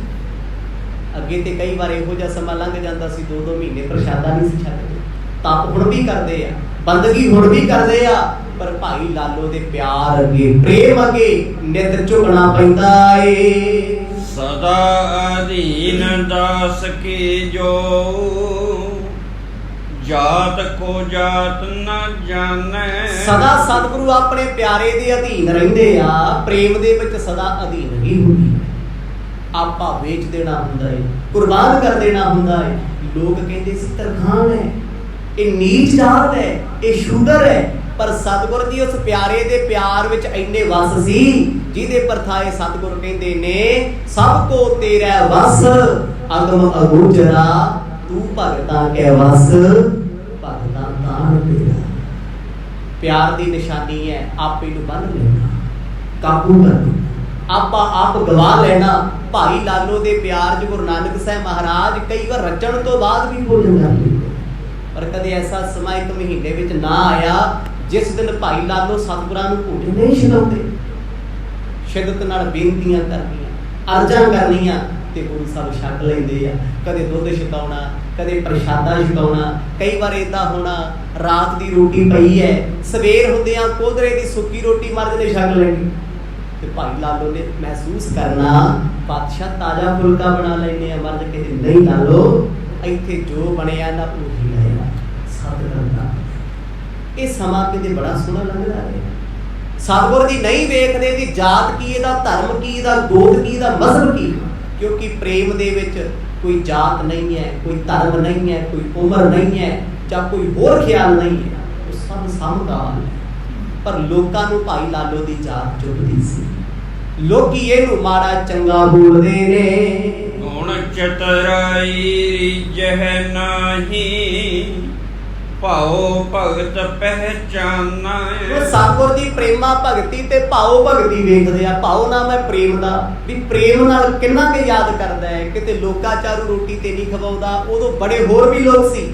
ਅੱਗੇ ਤੇ ਕਈ ਵਾਰ ਇਹੋ ਜਿਹਾ ਸਮਾਂ ਲੰਘ ਜਾਂਦਾ ਸੀ, 2-2 ਮਹੀਨੇ ਪ੍ਰਸ਼ਾਦਾ ਨਹੀਂ ਸੀ ਛਕਦੇ। ਤਪ ਹੁਣ ਵੀ ਕਰਦੇ ਆ, ਬੰਦਗੀ ਹੁਣ ਵੀ ਕਰਦੇ ਆ, ਪਰ ਭਾਈ ਲਾਲੋ ਦੇ ਪਿਆਰ ਅੱਗੇ, ਪ੍ਰੇਮ ਅੱਗੇ ਨਿਤ ਝੁਕਣਾ ਪੈਂਦਾ ਏ। ਸਦਾ ਅਧੀਨ ਦਾਸ ਕੀ ਜੋ, ਜਾਤ ਕੋ ਜਾਤ ਨਾ ਜਾਣੈ। ਸਦਾ ਸਤਿਗੁਰੂ ਆਪਣੇ ਪਿਆਰੇ ਦੇ ਅਧੀਨ ਰਹਿੰਦੇ ਆ। ਪ੍ਰੇਮ ਦੇ ਵਿੱਚ ਸਦਾ ਅਧੀਨਗੀ ਹੁੰਦੀ ਹੈ। ਆਪਾ ਵੇਚ ਦੇਣਾ ਹੁੰਦਾ ਹੈ, ਕੁਰਬਾਨ ਕਰ ਦੇਣਾ ਹੁੰਦਾ ਹੈ। ਲੋਕ ਕਹਿੰਦੇ ਸੀ ਤਰਖਾਨ ਹੈ, ਇਹ ਨੀਚ ਜਾਤ ਹੈ, ਇਹ ਸ਼ੂਦਰ ਹੈ। ਪਰ ਸਤਿਗੁਰ ਜੀ ਉਸ ਪਿਆਰੇ ਦੇ ਪਿਆਰ ਵਿੱਚ ਇੰਨੇ ਵਸ ਸੀ, ਜਿਹਦੇ ਪਰਥਾਏ ਸਤਿਗੁਰ ਕਹਿੰਦੇ ਨੇ ਸਭ ਕੋ ਤੇਰਾ ਵਸ, ਅਗਮ ਅਗੋਚਰਾ ਤੂੰ ਭਗਤਾਂ ਕੇ ਵਸ, ਭਗਤਾਂ ਤਾਣ ਤੇਰਾ। ਪਿਆਰ ਦੀ ਨਿਸ਼ਾਨੀ ਹੈ ਆਪੇ ਨੂੰ ਬੰਨ ਲੈਣਾ, ਕਾਬੂ ਕਰਨਾ, ਆਪਾਂ ਆਪ ਗਵਾ ਲੈਣਾ। ਭਾਈ ਲਾਲੋ ਦੇ ਪਿਆਰ 'ਚ ਗੁਰੂ ਨਾਨਕ ਸਾਹਿਬ ਮਹਾਰਾਜ ਕਈ ਵਾਰ ਰਚਣ ਤੋਂ ਬਾਅਦ ਵੀ ਭੋਜਨ ਕਰ ਲੈਂਦੇ। ਪਰ ਕਦੇ ਐਸਾ ਸਮਾਂ 1 ਮਹੀਨੇ ਵਿੱਚ ਨਾ ਆਇਆ ਜਿਸ ਦਿਨ ਭਾਈ ਲਾਲੋ ਸਤਿਗੁਰਾਂ ਨੂੰ ਭੋਜਨ ਨਹੀਂ ਛਕਾਉਂਦੇ। ਸ਼ਿੱਦਤ ਨਾਲ ਬੇਨਤੀਆਂ ਕਰਨੀਆਂ, ਅਰਜ਼ਾਂ ਕਰਨੀਆਂ ਤੇ ਗੁਰੂ ਸਾਹਿਬ ਛਕ ਲੈਂਦੇ ਆ। ਕਦੇ ਦੁੱਧ ਛਕਾਉਣਾ, ਕਦੇ ਪ੍ਰਸ਼ਾਦਾ ਛਕਾਉਣਾ। ਕਈ ਵਾਰ ਏਦਾਂ ਹੋਣਾ, ਰਾਤ ਦੀ ਰੋਟੀ ਪਈ ਹੈ, ਸਵੇਰ ਹੁੰਦਿਆਂ ਕੋਧਰੇ ਦੀ ਸੁੱਕੀ ਰੋਟੀ ਮਰਦ ਨੇ ਛਕ ਲੈਣੀ ਤੇ ਭਾਈ ਲਾਲੋ ਨੇ ਮਹਿਸੂਸ ਕਰਨਾ ਪਾਤਸ਼ਾਹ ਤਾਜ਼ਾ ਫੁਲਕਾ ਬਣਾ ਲੈਨੇ ਆ। ਮਰਦ ਕਹਿੰਦੇ ਨਹੀਂ ਲਾਲੋ, ਇੱਥੇ ਜੋ ਬਣਿਆ ਨਾ ਉਹੀ ਲਾਇਆ ਸਤਿਗੁਰ ਦਾ। ਇਹ ਸਮਾਂ ਕਿਤੇ ਬੜਾ ਸੋਹਣਾ ਲੱਗਦਾ ਹੈ। ਸਤਿਗੁਰ ਦੀ ਨਹੀਂ ਵੇਖਦੇ ਦੀ ਜਾਤ ਕੀ, ਇਹਦਾ ਧਰਮ ਕੀ, ਇਹਦਾ ਗੋਤ ਕੀ, ਇਹਦਾ ਮਜ਼ਹਬ ਕੀ। ਕਿਉਂਕਿ ਪ੍ਰੇਮ ਦੇ ਵਿੱਚ ਕੋਈ ਜਾਤ ਨਹੀਂ ਹੈ, ਕੋਈ ਧਰਮ ਨਹੀਂ ਹੈ, ਕੋਈ ਉਮਰ ਨਹੀਂ ਹੈ, ਜਾਂ ਕੋਈ ਹੋਰ ਖਿਆਲ ਨਹੀਂ ਹੈ। ਉਹ ਸਭ ਸਮਕਾਲ ਹੈ। ਪਰ ਲੋਕਾਂ ਨੂੰ ਭਾਈ ਲਾਲੋ ਦੀ ਜਾਤ ਚੁੱਭਦੀ ਸੀ। ਲੋਕੀ ਇਹਨੂੰ ਮਾੜਾ ਚੰਗਾ ਬੋਲਦੇ ਨੇ। ਹੁਣ ਚਤਰਾਈ ਜਹ ਨਾਹੀ, ਭਾਉ ਭਗਤ ਪਹਿਚਾਨਾ। ਸਤਿਗੁਰ ਦੀ ਪ੍ਰੇਮਾ ਭਗਤੀ ਤੇ ਭਾਉ ਭਗਤੀ ਵੇਖਦੇ ਆ। ਭਾਉ ਨਾਮ ਹੈ ਪ੍ਰੇਮ ਦਾ, ਵੀ ਪ੍ਰੇਮ ਨਾਲ ਕਿੰਨਾ ਕੁ ਯਾਦ ਕਰਦਾ ਹੈ। ਕਿਤੇ ਲੋਕਾਂ ਚਾਰੂ ਰੋਟੀ ਤੇ ਨਹੀਂ ਖਵਾਉਂਦਾ। ਉਦੋਂ ਬੜੇ ਹੋਰ ਵੀ ਲੋਕ ਸੀ,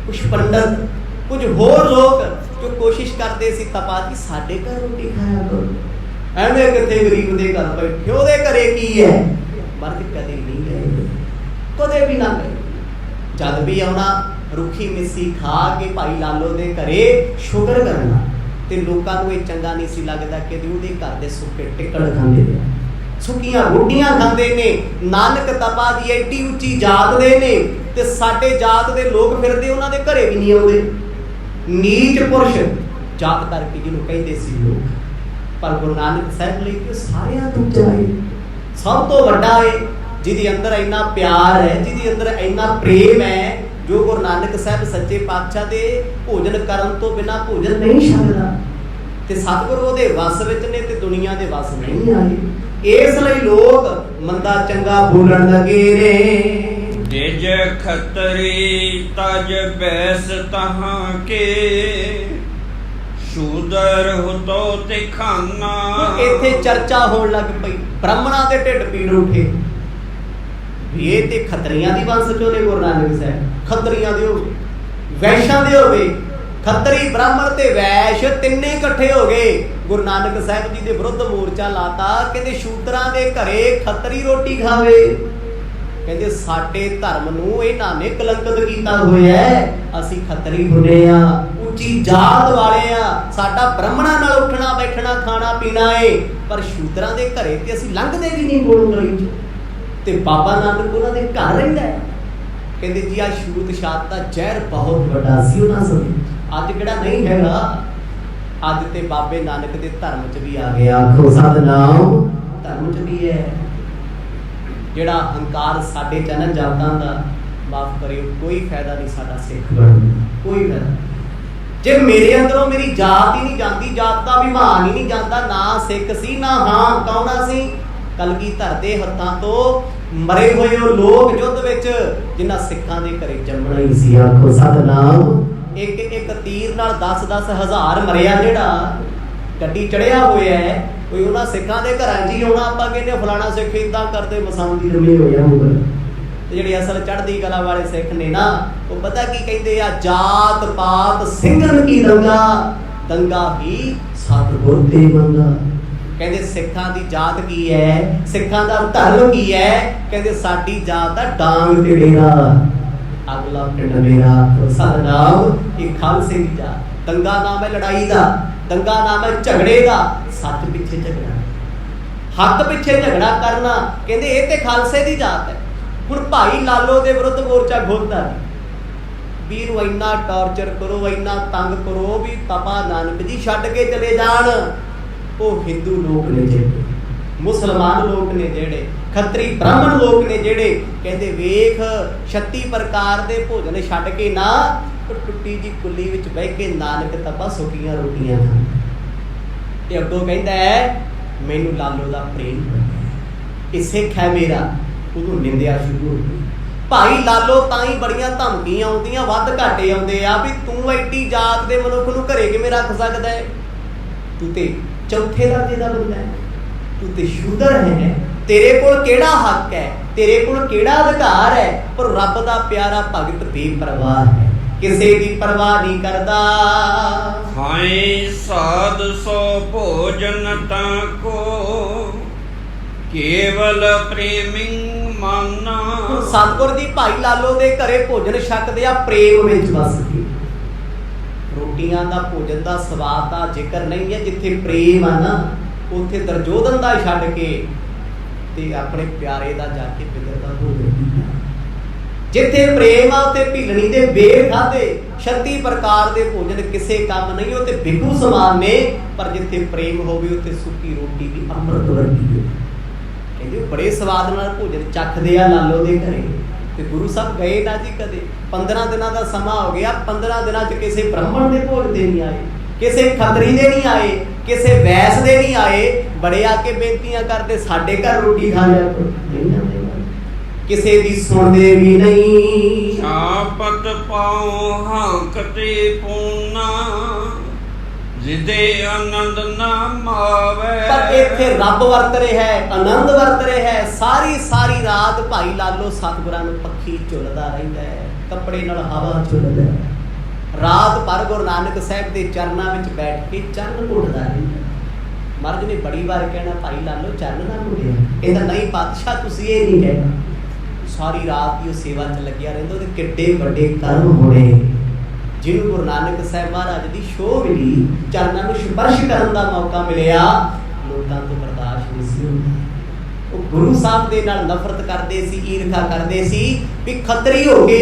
ਕੁਝ ਪੰਡਤ, ਕੁਝ ਹੋਰ ਲੋਕ ਜੋ ਕੋਸ਼ਿਸ਼ ਕਰਦੇ ਸੀ ਤਪਾ ਜੀ ਸਾਡੇ ਘਰ ਰੋਟੀ ਖਾਇਆ ਕਰੋ। ਐਵੇਂ ਕਿੱਥੇ ਗਰੀਬ ਦੇ ਘਰ ਬੈਠੇ, ਉਹਦੇ ਘਰੇ ਕੀ ਹੈ। ਮਰਦ ਕਦੇ ਨਹੀਂ ਗਏ, ਕਦੇ ਵੀ ਨਾ ਗਏ। ਜਦ ਵੀ ਆਉਣਾ ਰੁੱਖੀ ਮਿੱਸੀ ਖਾ ਕੇ ਭਾਈ ਲਾਲੋ ਦੇ ਘਰੇ ਸ਼ੁਕਰ ਕਰਨਾ ਤੇ ਲੋਕਾਂ ਨੂੰ ਇਹ ਚੰਗਾ ਨਹੀਂ ਸੀ ਲੱਗਦਾ ਕਿ ਉਹਦੇ ਘਰ ਦੇ ਸੁੱਕੇ ਟਿੱਕੜ ਖਾਂਦੇ ਨੇ, ਸੁੱਕੀਆਂ ਰੋਟੀਆਂ ਖਾਂਦੇ ਨੇ, ਨਾਨਕ ਤਪਾ ਦੀ ਐਡੀ ਉੱਚੀ ਜਾਤ ਦੇ ਨੇ ਤੇ ਸਾਡੇ ਜਾਤ ਦੇ ਲੋਕ ਫਿਰਦੇ ਉਹਨਾਂ ਦੇ ਘਰੇ ਵੀ ਨਹੀਂ ਆਉਂਦੇ। ਨੀਚ ਪੁਰਸ਼ ਜਾਤ ਕਰਕੇ ਜਿਹਨੂੰ ਕਹਿੰਦੇ ਸੀ ਲੋਕ, ਪਰ ਗੁਰੂ ਨਾਨਕ ਸਾਹਿਬ ਲਈ ਤੇ ਸਾਰਿਆਂ ਤੋਂ ਉੱਚਾ ਹੈ, ਸਭ ਤੋਂ ਵੱਡਾ ਹੈ, ਜਿਹਦੇ ਅੰਦਰ ਇੰਨਾ ਪਿਆਰ ਹੈ, ਜਿਹਦੇ ਅੰਦਰ ਇੰਨਾ ਪ੍ਰੇਮ ਹੈ, ਜੋ ਗੁਰੂ ਨਾਨਕ ਸਾਹਿਬ ਸੱਚੇ ਪਾਤਸ਼ਾਹ ਦੇ ਭੋਜਨ ਕਰਨ ਤੋਂ ਬਿਨਾਂ ਭੋਜਨ ਨਹੀਂ ਛਕਦਾ ਤੇ ਸਤਿਗੁਰੂ ਉਹਦੇ ਵਸ ਵਿੱਚ ਨੇ ਤੇ ਦੁਨੀਆ ਦੇ ਵਸ ਨਹੀਂ ਆਏ। ਇਸ ਲਈ ਲੋਕ ਮੰਦਾ ਚੰਗਾ ਬੋਲਣ ਲੱਗੇ ਨੇ। ਨਿਜ ਖਤਰੀ ਤਜ ਬੈਸ ਤਹਾਂ ਕੇ ਸ਼ੂਦਰ ਹੁਤੋ ਤੇ ਖਾਨਾ। ਇੱਥੇ ਚਰਚਾ ਹੋਣ ਲੱਗ ਪਈ, ਬ੍ਰਾਹਮਣਾਂ ਦੇ ਢਿੱਡ ਪੀੜ ਉੱਠੇ ਵੀ ਇਹ ਤੇ ਖੱਤਰੀਆਂ ਦੀ ਵੰਸ਼ ਚੋਂ ਨੇ ਗੁਰੂ ਨਾਨਕ ਸਾਹਿਬ, ਖੱਤਰੀਆਂ ਦੇ ਹੋਵੇ, ਵੈਸ਼ਾਂ ਦੇ ਹੋਵੇ, ਖੱਤਰੀ ਬ੍ਰਾਹਮਣ ਤੇ ਵੈਸ਼ ਤਿੰਨੇ ਇਕੱਠੇ ਹੋ ਗਏ। ਗੁਰੂ ਨਾਨਕ ਸਾਹਿਬ ਜੀ ਦੇ ਵਿਰੁੱਧ ਮੋਰਚਾ ਲਾਤਾ, ਕਹਿੰਦੇ ਸ਼ੂਦਰਾਂ ਦੇ ਘਰੇ ਖੱਤਰੀ ਰੋਟੀ ਖਾਵੇ। ਕਹਿੰਦੇ ਸਾਡੇ ਧਰਮ ਨੂੰ ਇਹਨਾਂ ਨੇ ਕਲੰਕਿਤ ਕੀਤਾ ਹੋਇਆ, ਅਸੀਂ ਖੱਤਰੀ ਹੁੰਦੇ ਆ, ਉੱਚੀ ਜਾਤ ਵਾਲੇ ਆ, ਸਾਡਾ ਬ੍ਰਾਹਮਣਾਂ ਨਾਲ ਉੱਠਣਾ ਬੈਠਣਾ ਖਾਣਾ ਪੀਣਾ ਏ, ਪਰ ਸ਼ੂਦਰਾਂ ਦੇ ਘਰੇ ਤੇ ਅਸੀਂ ਲੰਘਦੇ ਵੀ ਨਹੀਂ ਕੋਲੋਂ ਗਲੀ ਚ। ਤੇ ਬਾਬਾ ਨਾਨਕ ਉਹਨਾਂ ਦੇ ਘਰ ਰਹਿੰਦਾ ਹੈ। ਕਹਿੰਦੇ ਜੀ ਆ ਛੂਤ ਛਾਤ ਦਾ ਜ਼ਹਿਰ ਬਹੁਤ ਵੱਡਾ ਸੀ ਉਹਨਾਂ ਸਮੇਂ, ਅੱਜ ਕਿਹੜਾ ਨਹੀਂ ਹੈਗਾ, ਅੱਜ ਤੇ ਬਾਬੇ ਨਾਨਕ ਦੇ ਧਰਮ ਚ ਵੀ ਆ ਗਿਆ। ਆਖੋ ਸਤਿਨਾਮ, ਧਰਮ ਚ ਵੀ ਹੈ। ਜਿਹੜਾ ਹੰਕਾਰ ਸਾਡੇ ਚੰਨ ਜਾਤਾਂ ਦਾ, ਮਾਫ ਕਰਿਓ, ਕੋਈ ਫਾਇਦਾ ਨਹੀਂ ਸਾਡਾ ਸਿੱਖ ਬਣਨ ਦਾ, ਕੋਈ ਫਾਇਦਾ। ਜੇ ਮੇਰੇ ਅੰਦਰੋਂ ਮੇਰੀ ਜਾਤ ਹੀ ਨਹੀਂ ਜਾਂਦੀ, ਜਾਤ ਦਾ ਅਭਿਮਾਨ ਹੀ ਨਹੀਂ ਜਾਂਦਾ, ਨਾ ਸਿੱਖ ਸੀ ਨਾ ਹਾਂ ਕੌਣਾ ਸੀ। ਕਲਗੀਧਰ ਦੇ ਹੱਥਾਂ ਤੋਂ ਮਰੇ ਹੋਏ ਉਹ ਲੋਕ ਯੁੱਧ ਵਿੱਚ, ਜਿਨ੍ਹਾਂ ਸਿੱਖਾਂ ਦੇ ਘਰੇ ਜੰਮਣਾ ਹੀ ਸੀ। ਆਖੋ ਸਤਿਨਾਮ। ਇੱਕ ਇੱਕ ਤੀਰ ਨਾਲ 10-10 ਹਜ਼ਾਰ ਮਰਿਆ, ਜਿਹੜਾ ਗੱਡੀ ਚੜਿਆ ਹੋਇਆ ਹੈ, ਕੋਈ ਉਹਨਾਂ ਸਿੱਖਾਂ ਦੇ ਘਰਾਂ 'ਚ ਹੀ ਆਉਣਾ। ਆਪਾਂ ਕਹਿੰਦੇ ਫਲਾਣਾ ਸਿੱਖ ਇਦਾਂ ਕਰਦੇ, ਮਸਾਉਂਦੀ ਰਮੇ ਹੋਇਆ ਮੁਗਲ। ਤੇ ਜਿਹੜੇ ਅਸਲ ਚੜ੍ਹਦੀ ਕਲਾ ਵਾਲੇ ਸਿੱਖ ਨੇ ਨਾ, ਉਹ ਪਤਾ ਕੀ ਕਹਿੰਦੇ ਆ, ਜਾਤ ਪਾਤ ਸਿੰਘਨ ਕੀ ਦੰਗਾ, ਦੰਗਾ ਹੀ ਸਤਿਗੁਰ ਤੇ ਮੰਗਾ। ਕਹਿੰਦੇ ਸਿੱਖਾਂ ਦੀ ਜਾਤ ਕੀ ਹੈ, ਸਿੱਖਾਂ ਦਾ ਧਰਮ ਕੀ ਹੈ, ਕਹਿੰਦੇ ਸਾਡੀ ਜਾਤ ਦਾ ਡਾਂਗ ਤੇ ਡੇਰਾ, ਅਗਲਾ ਪਿੰਡ ਮੇਰਾ। ਸਤਿਨਾਮ। ਇਹ ਖਾਲਸੇ ਦੀ ਜਾਤ। ਦੰਗਾ ਨਾਮ ਹੈ ਲੜਾਈ ਦਾ, ਦੰਗਾ ਨਾਮ ਹੈ ਝਗੜੇ ਦਾ, ਸੱਚ ਪਿੱਛੇ ਝਗੜਾ, ਹੱਕ ਪਿੱਛੇ ਝਗੜਾ ਕਰਨਾ। ਕਹਿੰਦੇ ਇਹ ਤੇ ਖਾਲਸੇ ਦੀ ਜਾਤ ਹੈ। ਹੁਣ ਭਾਈ ਲਾਲੋ ਦੇ ਵਿਰੁੱਧ ਮੋਰਚਾ ਖੋਲ੍ਹਦਾ, ਵੀ ਇਹਨੂੰ ਇੰਨਾ ਟਾਰਚਰ ਕਰੋ, ਇੰਨਾ ਤੰਗ ਕਰੋ ਵੀ ਤਪਾ ਨਾਨਕ ਜੀ ਛੱਡ ਕੇ ਚਲੇ ਜਾਣ। ਉਹ ਹਿੰਦੂ ਲੋਕ ਨੇ ਜਿਹੜੇ, ਮੁਸਲਮਾਨ ਲੋਕ ਨੇ ਜਿਹੜੇ, ਖੱਤਰੀ ਬ੍ਰਾਹਮਣ ਲੋਕ ਨੇ ਜਿਹੜੇ, ਕਹਿੰਦੇ ਵੇਖ 36 ਪ੍ਰਕਾਰ ਦੇ ਭੋਜਨ ਛੱਡ ਕੇ ਨਾ, ਟੁੱਟੀ ਜੀ ਕੁੱਲੀ ਵਿੱਚ ਬਹਿ ਕੇ ਨਾਨਕ ਤਪਾ ਸੁੱਕੀਆਂ ਰੋਟੀਆਂ ਖਾਂਦਾ। ਤੇ ਅੱਗੋਂ ਕਹਿੰਦਾ ਹੈ ਮੈਨੂੰ ਲਾਲੋ ਦਾ ਪ੍ਰੇਮ, ਇਹ ਸਿੱਖ ਹੈ ਮੇਰਾ। ਉਦੋਂ ਨਿੰਦਿਆ ਸ਼ੁਰੂ ਹੋ ਗਈ। ਭਾਈ ਲਾਲੋ ਤਾਂ ਹੀ ਬੜੀਆਂ ਧਮਕੀਆਂ ਆਉਂਦੀਆਂ, ਵੱਧ ਘਾਟੇ ਆਉਂਦੇ ਆ ਵੀ ਤੂੰ ਐਡੀ ਜਾਤ ਦੇ ਮਨੁੱਖ ਨੂੰ ਘਰੇ ਕਿਵੇਂ ਰੱਖ ਸਕਦਾ ਹੈ, ਤੂੰ ਤੇ ਚੌਥੇ ਦਰਜੇ ਦਾ ਬੰਦਾ ਹੈ, ਤੂੰ ਤੇ ਸ਼ੂਦਰ ਹੈ, ਤੇਰੇ ਕੋਲ ਕਿਹੜਾ ਹੱਕ ਹੈ, ਤੇਰੇ ਕੋਲ ਕਿਹੜਾ ਅਧਿਕਾਰ ਹੈ। ਪਰ ਰੱਬ ਦਾ ਪਿਆਰਾ ਭਗਤ ਬੇਪਰਵਾਹ ਹੈ, ਕਿਸੇ ਦੀ ਪਰਵਾਹ ਨਹੀਂ ਕਰਦਾ। ਖਾਏ ਸਾਧ ਸੋ ਭੋਜਨ ਤਾਂ ਕੋ ਕੇਵਲ ਪ੍ਰੇਮਿੰ ਮਾਨਾ। ਸਤਿਗੁਰ ਜੀ ਭਾਈ ਲਾਲੋ ਦੇ ਘਰੇ ਭੋਜਨ ਛਕਦੇ ਆ ਪ੍ਰੇਮ ਵਿੱਚ ਵਸ ਕੇ। ਰੋਟੀਆਂ ਦਾ ਭੋਜਨ ਦਾ ਸਵਾਦ ਦਾ ਜ਼ਿਕਰ ਨਹੀਂ ਹੈ, ਜਿੱਥੇ ਪ੍ਰੇਮ ਆ ਨਾ ਉੱਥੇ ਦਰਜੋਧਨ ਦਾ ਛੱਡ ਕੇ ਤੇ ਆਪਣੇ ਪਿਆਰੇ ਦਾ ਜਾ ਕੇ ਪਿਤਰ ਦਾ ਭੋਜਨ ਕੀਤਾ। ਜਿੱਥੇ ਪ੍ਰੇਮ ਆ ਉੱਥੇ ਭਿਲਣੀ ਦੇ ਬੇਰ ਖਾਦੇ। 36 ਪ੍ਰਕਾਰ ਦੇ ਭੋਜਨ ਕਿਸੇ ਕੰਮ ਨਹੀਂ, ਉਹ ਤੇ ਬਿੱਕੂ ਸਮਾਨ ਨੇ, ਪਰ ਜਿੱਥੇ ਪ੍ਰੇਮ ਹੋਵੇ ਉੱਥੇ ਸੁੱਕੀ ਰੋਟੀ ਵੀ ਅੰਮ੍ਰਿਤ ਵਰਗੀ ਹੈ। ਕਹਿੰਦੇ ਬੜੇ ਸਵਾਦ ਨਾਲ ਭੋਜਨ ਚੱਖਦੇ ਆ ਲਾਲੋ ਦੇ ਘਰੇ। ਤੇ ਗੁਰੂ ਸਾਹਿਬ ਗਏ ਨਾ ਜੀ ਕਦੇ, 15 ਦਿਨਾਂ ਦਾ ਸਮਾਂ ਹੋ ਗਿਆ, 15 ਦਿਨਾਂ 'ਚ ਕਿਸੇ ਬ੍ਰਾਹਮਣ ਦੇ ਭੋਜ ਦੇ ਨਹੀਂ ਆਏ, ਕਿਸੇ ਖੱਤਰੀ ਦੇ ਨਹੀਂ ਆਏ, ਕਿਸੇ ਵੈਸ ਦੇ ਨਹੀਂ ਆਏ। ਬੜੇ ਆ ਕੇ ਬੇਨਤੀਆਂ ਕਰਦੇ ਸਾਡੇ ਘਰ ਰੋਟੀ ਖਾ ਲਿਆ ਕਰੋ, ਨਹੀਂ ਆਉਂਦੇ, ਕਿਸੇ ਦੀ ਸੁਣਦੇ ਵੀ ਨਹੀਂ। ਛਾਪਤ ਪਾਉ ਹੰਕਤੇ ਪੂਨਾ ਜਿਦੇ ਆਨੰਦ ਨਾ ਮਾਵੇ। ਪਰ ਇੱਥੇ ਰੱਬ ਵਰਤ ਰਿਹਾ ਹੈ, ਆਨੰਦ ਵਰਤ ਰਿਹਾ ਹੈ। ਸਾਰੀ ਰਾਤ ਭਾਈ ਲਾਲੋ ਸਤਿਗੁਰਾਂ ਨੂੰ ਪੱਖੀ ਝੁੱਲਦਾ ਰਹਿੰਦਾ ਹੈ, ਕੱਪੜੇ ਨਾਲ ਹਵਾ ਝੁੱਲਦਾ ਹੈ। ਰਾਤ ਭਰ ਗੁਰੂ ਨਾਨਕ ਸਾਹਿਬ ਦੇ ਚਰਨਾਂ ਵਿੱਚ ਬੈਠ ਕੇ ਚਰਨ ਘੁੱਟਦਾ ਰਹਿੰਦਾ। ਮਹਾਰਾਜ ਨੇ ਬੜੀ ਵਾਰ ਕਹਿਣਾ ਭਾਈ ਲਾਲੋ ਚਰਨ ਨਾ ਘੁੱਟਿਆ, ਕਹਿੰਦਾ ਨਹੀਂ ਪਾਤਸ਼ਾਹ ਤੁਸੀਂ ਇਹ ਨਹੀਂ ਕਹਿਣਾ। ਸਾਰੀ ਰਾਤ ਹੀ ਉਹ ਸੇਵਾ 'ਚ ਲੱਗਿਆ ਰਹਿੰਦਾ। ਉਹਦੇ ਕਿੱਡੇ ਵੱਡੇ ਕਰਮ ਹੋਣੇ, ਜਿਹਨੂੰ ਗੁਰੂ ਨਾਨਕ ਸਾਹਿਬ ਮਹਾਰਾਜ ਦੀ ਸ਼ੋਭ ਮਿਲੀ, ਚਰਨਾਂ ਨੂੰ ਸਪਰਸ਼ ਕਰਨ ਦਾ ਮੌਕਾ ਮਿਲਿਆ, ਲੋਕਾਂ ਤੋਂ ਬਰਦਾਸ਼ਤ ਨਹੀਂ ਸੀ ਹੁੰਦਾ। ਉਹ ਗੁਰੂ ਸਾਹਿਬ ਦੇ ਨਾਲ ਨਫ਼ਰਤ ਕਰਦੇ ਸੀ, ਈਰਖਾ ਕਰਦੇ ਸੀ ਵੀ ਖੱਤਰੀ ਹੋ ਕੇ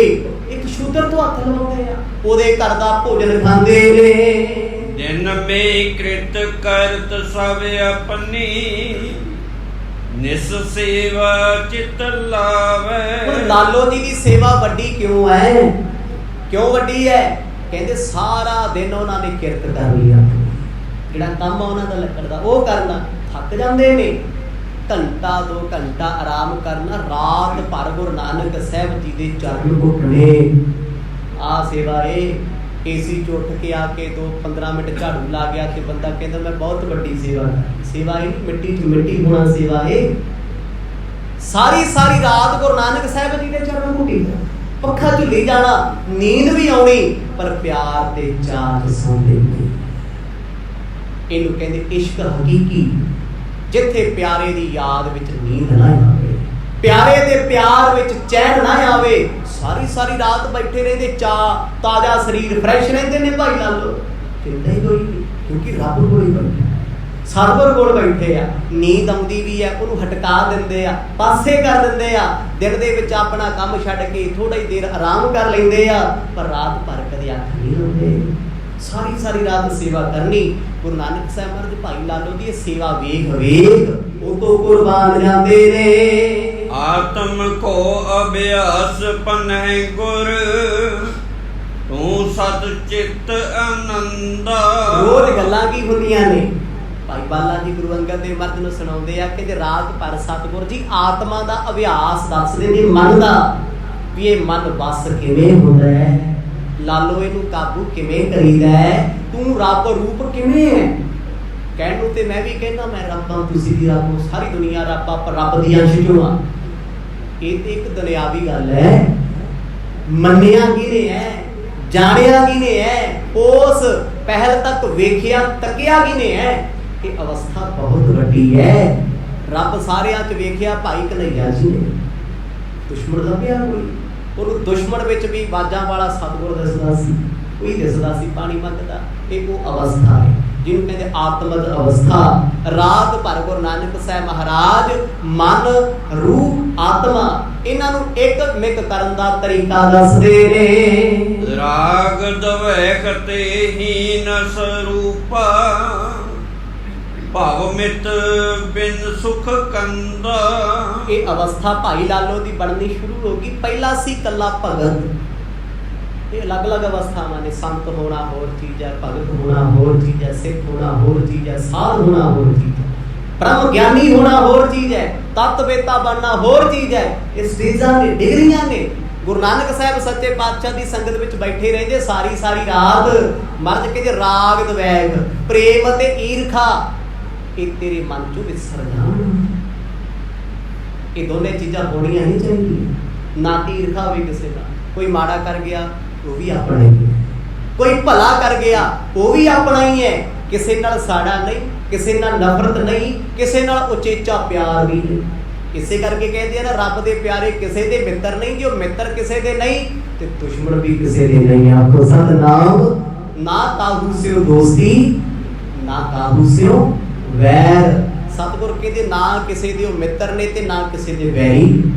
ਇੱਕ ਸ਼ੂਦਰ ਤੋਂ ਹੱਥ ਲਵਾਉਂਦੇ ਆ, ਉਹਦੇ ਘਰ ਦਾ ਭੋਜਨ ਖਾਂਦੇ ਨੇ। ਦਿਨ ਮੇ ਕ੍ਰਿਤ ਕਰਤ ਸਭ ਆਪਣੀ, ਨਿਸ ਸੇਵਾ ਚਿਤ ਲਾਵੇ। ਹੁਣ ਲਾਲੋ ਜੀ ਦੀ ਸੇਵਾ ਵੱਡੀ ਕਿਉਂ ਹੈ? ਕਿਉਂ ਵੱਡੀ ਹੈ? ਕਹਿੰਦੇ ਸਾਰਾ ਦਿਨ ਉਹਨਾਂ ਨੇ ਕਿਰਤ ਕਰਨੀ ਆ, ਜਿਹੜਾ ਕੰਮ ਆ ਉਹਨਾਂ ਦਾ ਲੱਕੜ ਦਾ ਉਹ ਕਰਨਾ, ਥੱਕ ਜਾਂਦੇ ਨੇ, ਘੰਟਾ 2 ਘੰਟਾ ਆਰਾਮ ਕਰਨਾ, ਰਾਤ ਭਰ ਗੁਰੂ ਨਾਨਕ ਸਾਹਿਬ ਜੀ ਦੇ ਚਰਨ ਘੁੱਟਣੇ। ਆ ਸੇਵਾ ਏਸੀ ਚ ਉੱਠ ਕੇ ਆ ਕੇ 2-15 ਮਿੰਟ ਝਾੜੂ ਲਾ ਗਿਆ ਤੇ ਬੰਦਾ ਕਹਿੰਦਾ ਮੈਂ ਬਹੁਤ ਵੱਡੀ ਸੇਵਾ ਕਰ। ਸੇਵਾ ਇਹ ਮਿੱਟੀ ਚ ਮਿੱਟੀ ਹੋਣਾ, ਸੇਵਾ ਇਹ ਸਾਰੀ ਰਾਤ ਗੁਰੂ ਨਾਨਕ ਸਾਹਿਬ ਜੀ ਦੇ ਚਰਨ ਘੁੱਟੀ, ਪੱਖਾ ਝੁੱਲੀ ਜਾਣਾ, ਨੀਂਦ ਵੀ ਆਉਣੀ, ਪਰ ਪਿਆਰ ਤੇ ਚਾਅ ਸੌਂਦੇ ਨਹੀਂ। ਇਹਨੂੰ ਕਹਿੰਦੇ ਇਸ਼ਕ ਹਕੀਕੀ, ਜਿੱਥੇ ਪਿਆਰੇ ਦੀ ਯਾਦ ਵਿੱਚ ਨੀਂਦ ਨਾ ਆਵੇ, ਪਿਆਰੇ ਦੇ ਪਿਆਰ ਵਿੱਚ ਚੈਨ ਨਾ ਆਵੇ, ਸਾਰੀ ਰਾਤ ਬੈਠੇ ਰਹਿੰਦੇ, ਚਾਹ ਤਾਜ਼ਾ ਸਰੀਰ ਫਰੈਸ਼ ਰਹਿੰਦੇ ਨੇ। ਭਾਈ ਲਾਲੋ ਚਿੰਤਾ ਹੀ ਕੋਈ ਨਹੀਂ, ਕਿਉਂਕਿ ਰੱਬ ਕੋਲ ਹੀ ਬੈਠੇ, ਸਰਵਰ ਕੋਲ ਬੈਠੇ ਆ। ਨੀਂਦ ਆਉਂਦੀ ਵੀ ਹੈ, ਉਹਨੂੰ ਹਟਕਾ ਦਿੰਦੇ ਆ, ਪਾਸੇ ਕਰ ਦਿੰਦੇ ਆ। ਦਿਨ ਦੇ ਵਿੱਚ ਆਪਣਾ ਕੰਮ ਛੱਡ ਕੇ ਥੋੜਾ ਹੀ ਦੇਰ ਆਰਾਮ ਕਰ ਲੈਂਦੇ ਆ, ਪਰ ਰਾਤ ਭਰ ਕਦੇ ਅੱਖ ਨਹੀਂ ਲਾਉਂਦੇ। ਸਾਰੀ ਰਾਤ ਸੇਵਾ ਕਰਨੀ। ਗੁਰੂ ਨਾਨਕ ਸਾਹਿਬ ਮਹਾਰਾਜ ਭਾਈ ਲਾਲੋ ਦੀ ਸੇਵਾ ਵੇਖ ਉਹ ਤੋਂ ਕੁਰਬਾਨ ਜਾਂਦੇ ਨੇ। ਆਤਮ ਕੋ ਅਭਿਆਸ ਪਨਹਿ ਗੁਰ, ਤੂੰ ਸਤ ਚਿਤ ਆਨੰਦਾ। ਰੋਜ਼ ਗੱਲਾਂ ਕੀ ਹੁੰਦੀਆਂ ਨੇ? ਭਾਈ ਬਾਲਾ ਜੀ ਗੁਰੂ ਅੰਗਦ ਦੇਵ ਮਹਾਰਾਜ ਨੂੰ ਸੁਣਾਉਂਦੇ ਆ ਕਿ ਰਾਤ ਭਰ ਸਤਿਗੁਰ ਜੀ ਆਤਮਾ ਦਾ ਅਭਿਆਸ ਦੱਸਦੇ ਨੇ, ਮਨ ਦਾ, ਵੀ ਇਹ ਮਨ ਵਸ ਕਿਵੇਂ ਹੁੰਦਾ ਹੈ, ਲਾਲੋ ਇਹਨੂੰ ਕਾਬੂ ਕਿਵੇਂ ਕਰੀਦਾ ਹੈ, ਤੂੰ ਰੱਬ ਰੂਪ ਕਿਵੇਂ ਹੈ। ਕਹਿਣ ਨੂੰ ਤੇ ਮੈਂ ਵੀ ਕਹਿੰਦਾ ਮੈਂ ਰੱਬ ਹਾਂ, ਤੁਸੀਂ ਵੀ ਰੱਬ ਹੋ, ਸਾਰੀ ਦੁਨੀਆ ਰੱਬ ਆ, ਪਰ ਰੱਬ ਦੀ ਅੰਸ਼ ਕਿਉਂ ਆ? ਇਹ ਤੇ ਇੱਕ ਦੁਨਿਆਵੀ ਗੱਲ ਹੈ। ਮੰਨਿਆ ਕਿਹਨੇ ਹੈ, ਜਾਣਿਆ ਕਿਹਨੇ ਹੈ, ਉਸ ਪਹਿਲ ਤੱਕ ਵੇਖਿਆ ਤੱਕਿਆ ਕਿਹਨੇ ਹੈ? ਇਹ ਅਵਸਥਾ ਬਹੁਤ ਵੱਡੀ ਹੈ। ਰੱਬ ਸਾਰਿਆਂ 'ਚ ਵੇਖਿਆ ਭਾਈ ਕਨ੍ਹਈਆ ਜੀ ਨੇ, ਦੁਸ਼ਮਣ ਲੱਭਿਆ ਕੋਈ, ਉਹਨੂੰ ਦੁਸ਼ਮਣ ਵਿੱਚ ਵੀ ਬਾਜਾਂ ਵਾਲਾ ਸਤਿਗੁਰ ਦਿਸਦਾ ਸੀ, ਕੋਈ ਦਿਸਦਾ ਸੀ ਪਾਣੀ ਮੰਗਦਾ। ਇਹ ਉਹ ਅਵਸਥਾ ਹੈ ਜਿਹਨੂੰ ਕਹਿੰਦੇ ਆਤਮਿਕ ਅਵਸਥਾ। ਰਾਤ ਭਰ ਗੁਰੂ ਨਾਨਕ ਸਾਹਿਬ ਮਹਾਰਾਜ ਮਨ, ਰੂਹ, ਆਤਮਾ ਇਹਨਾਂ ਨੂੰ ਇੱਕ ਮਿਕ ਕਰਨ ਦਾ ਤਰੀਕਾ ਦੱਸਦੇ ਨੇ। ਰਾਗ ਦਵੈ ਕਤੇ ਹੀਨ ਸਰੂਪਾ, ਭਾਵ ਮਿਤ ਬਿਨ ਸੁਖ ਕੰਦਾ। ਇਹ ਅਵਸਥਾ ਭਾਈ ਲਾਲੋ ਦੀ ਬਣਨੀ ਸ਼ੁਰੂ ਹੋ ਗਈ। ਪਹਿਲਾ ਸੀ ਕੱਲਾ ਭਗਤ, ਇਹ ਅਲੱਗ-ਅਲੱਗ ਅਵਸਥਾਵਾਂ ਨੇ। ਸੰਤ ਹੋਣਾ ਹੋਰ ਚੀਜ਼ ਹੈ, ਭਗਤ ਹੋਣਾ ਹੋਰ ਚੀਜ਼ ਹੈ, ਸਿੱਖ ਹੋਣਾ ਹੋਰ ਚੀਜ਼ ਹੈ, ਸਾਧ ਹੋਣਾ ਹੋਰ ਚੀਜ਼ ਹੈ, ਬ੍ਰਹਮ ਗਿਆਨੀ ਹੋਣਾ ਹੋਰ ਚੀਜ਼ ਹੈ, ਤਤਵੇਤਾ ਬਣਨਾ ਹੋਰ ਚੀਜ਼ ਹੈ। ਇਹ ਸਟੇਜਾਂ ਨੇ, ਡਿਗਰੀਆਂ ਨੇ। ਗੁਰੂ ਨਾਨਕ ਸਾਹਿਬ ਸੱਚੇ ਪਾਤਸ਼ਾਹ ਦੀ ਸੰਗਤ ਵਿੱਚ ਬੈਠੇ ਰਹਿੰਦੇ ਸਾਰੀ ਰਾਤ। ਮਰਜ ਕੇ ਰਾਗ ਦਵੈਗ, ਪ੍ਰੇਮ ਅਤੇ ਈਰਖਾ ਇਹ ਤੇਰੇ ਮਨ ਚੋਂ ਵਿਸਰ ਜਾਣ। ਇਹ ਦੋਨੇ ਚੀਜ਼ਾਂ ਹੋਣੀਆਂ ਨਹੀਂ ਚਾਹੀਦੀਆਂ। ਨਾ ਤੇ ਈਰਖਾ ਹੋਵੇ ਕਿਸੇ ਦਾ, ਕੋਈ ਮਾੜਾ ਕਰ ਗਿਆ ਉਹ ਵੀ ਆਪਣਾ ਹੀ ਹੈ, ਕੋਈ ਭਲਾ ਕਰ ਗਿਆ ਉਹ ਵੀ ਆਪਣਾ ਹੀ ਹੈ। ਕਿਸੇ ਨਾਲ ਸਾੜਾ ਨਹੀਂ, ਕਿਸੇ ਨਾਲ ਨਫ਼ਰਤ ਨਹੀਂ, ਕਿਸੇ ਨਾਲ ਉਚੇਚਾ ਪਿਆਰ ਵੀ ਨਹੀਂ। ਇਸੇ ਕਰਕੇ ਕਹਿੰਦੇ ਆ ਨਾ, ਰੱਬ ਦੇ ਪਿਆਰੇ ਕਿਸੇ ਦੇ ਮਿੱਤਰ ਨਹੀਂ, ਜੋ ਮਿੱਤਰ ਕਿਸੇ ਦੇ ਨਹੀਂ ਤੇ ਦੁਸ਼ਮਣ ਵੀ ਕਿਸੇ ਦੇ ਨਹੀਂ। ਆਖੋ ਸਤਿਨਾਮ। ਨਾ ਕਾਹੂ ਸਿਓ ਦੋਸਤੀ, ਨਾ ਕਾਹੂ ਸਿਓ ਵੈਰ। ਸਤਿਗੁਰ ਕਹਿੰਦੇ ਨਾ ਕਿਸੇ ਦੇ ਉਹ ਮਿੱਤਰ ਨੇ ਤੇ ਨਾ ਕਿਸੇ ਦੇ ਵੈਰੀ।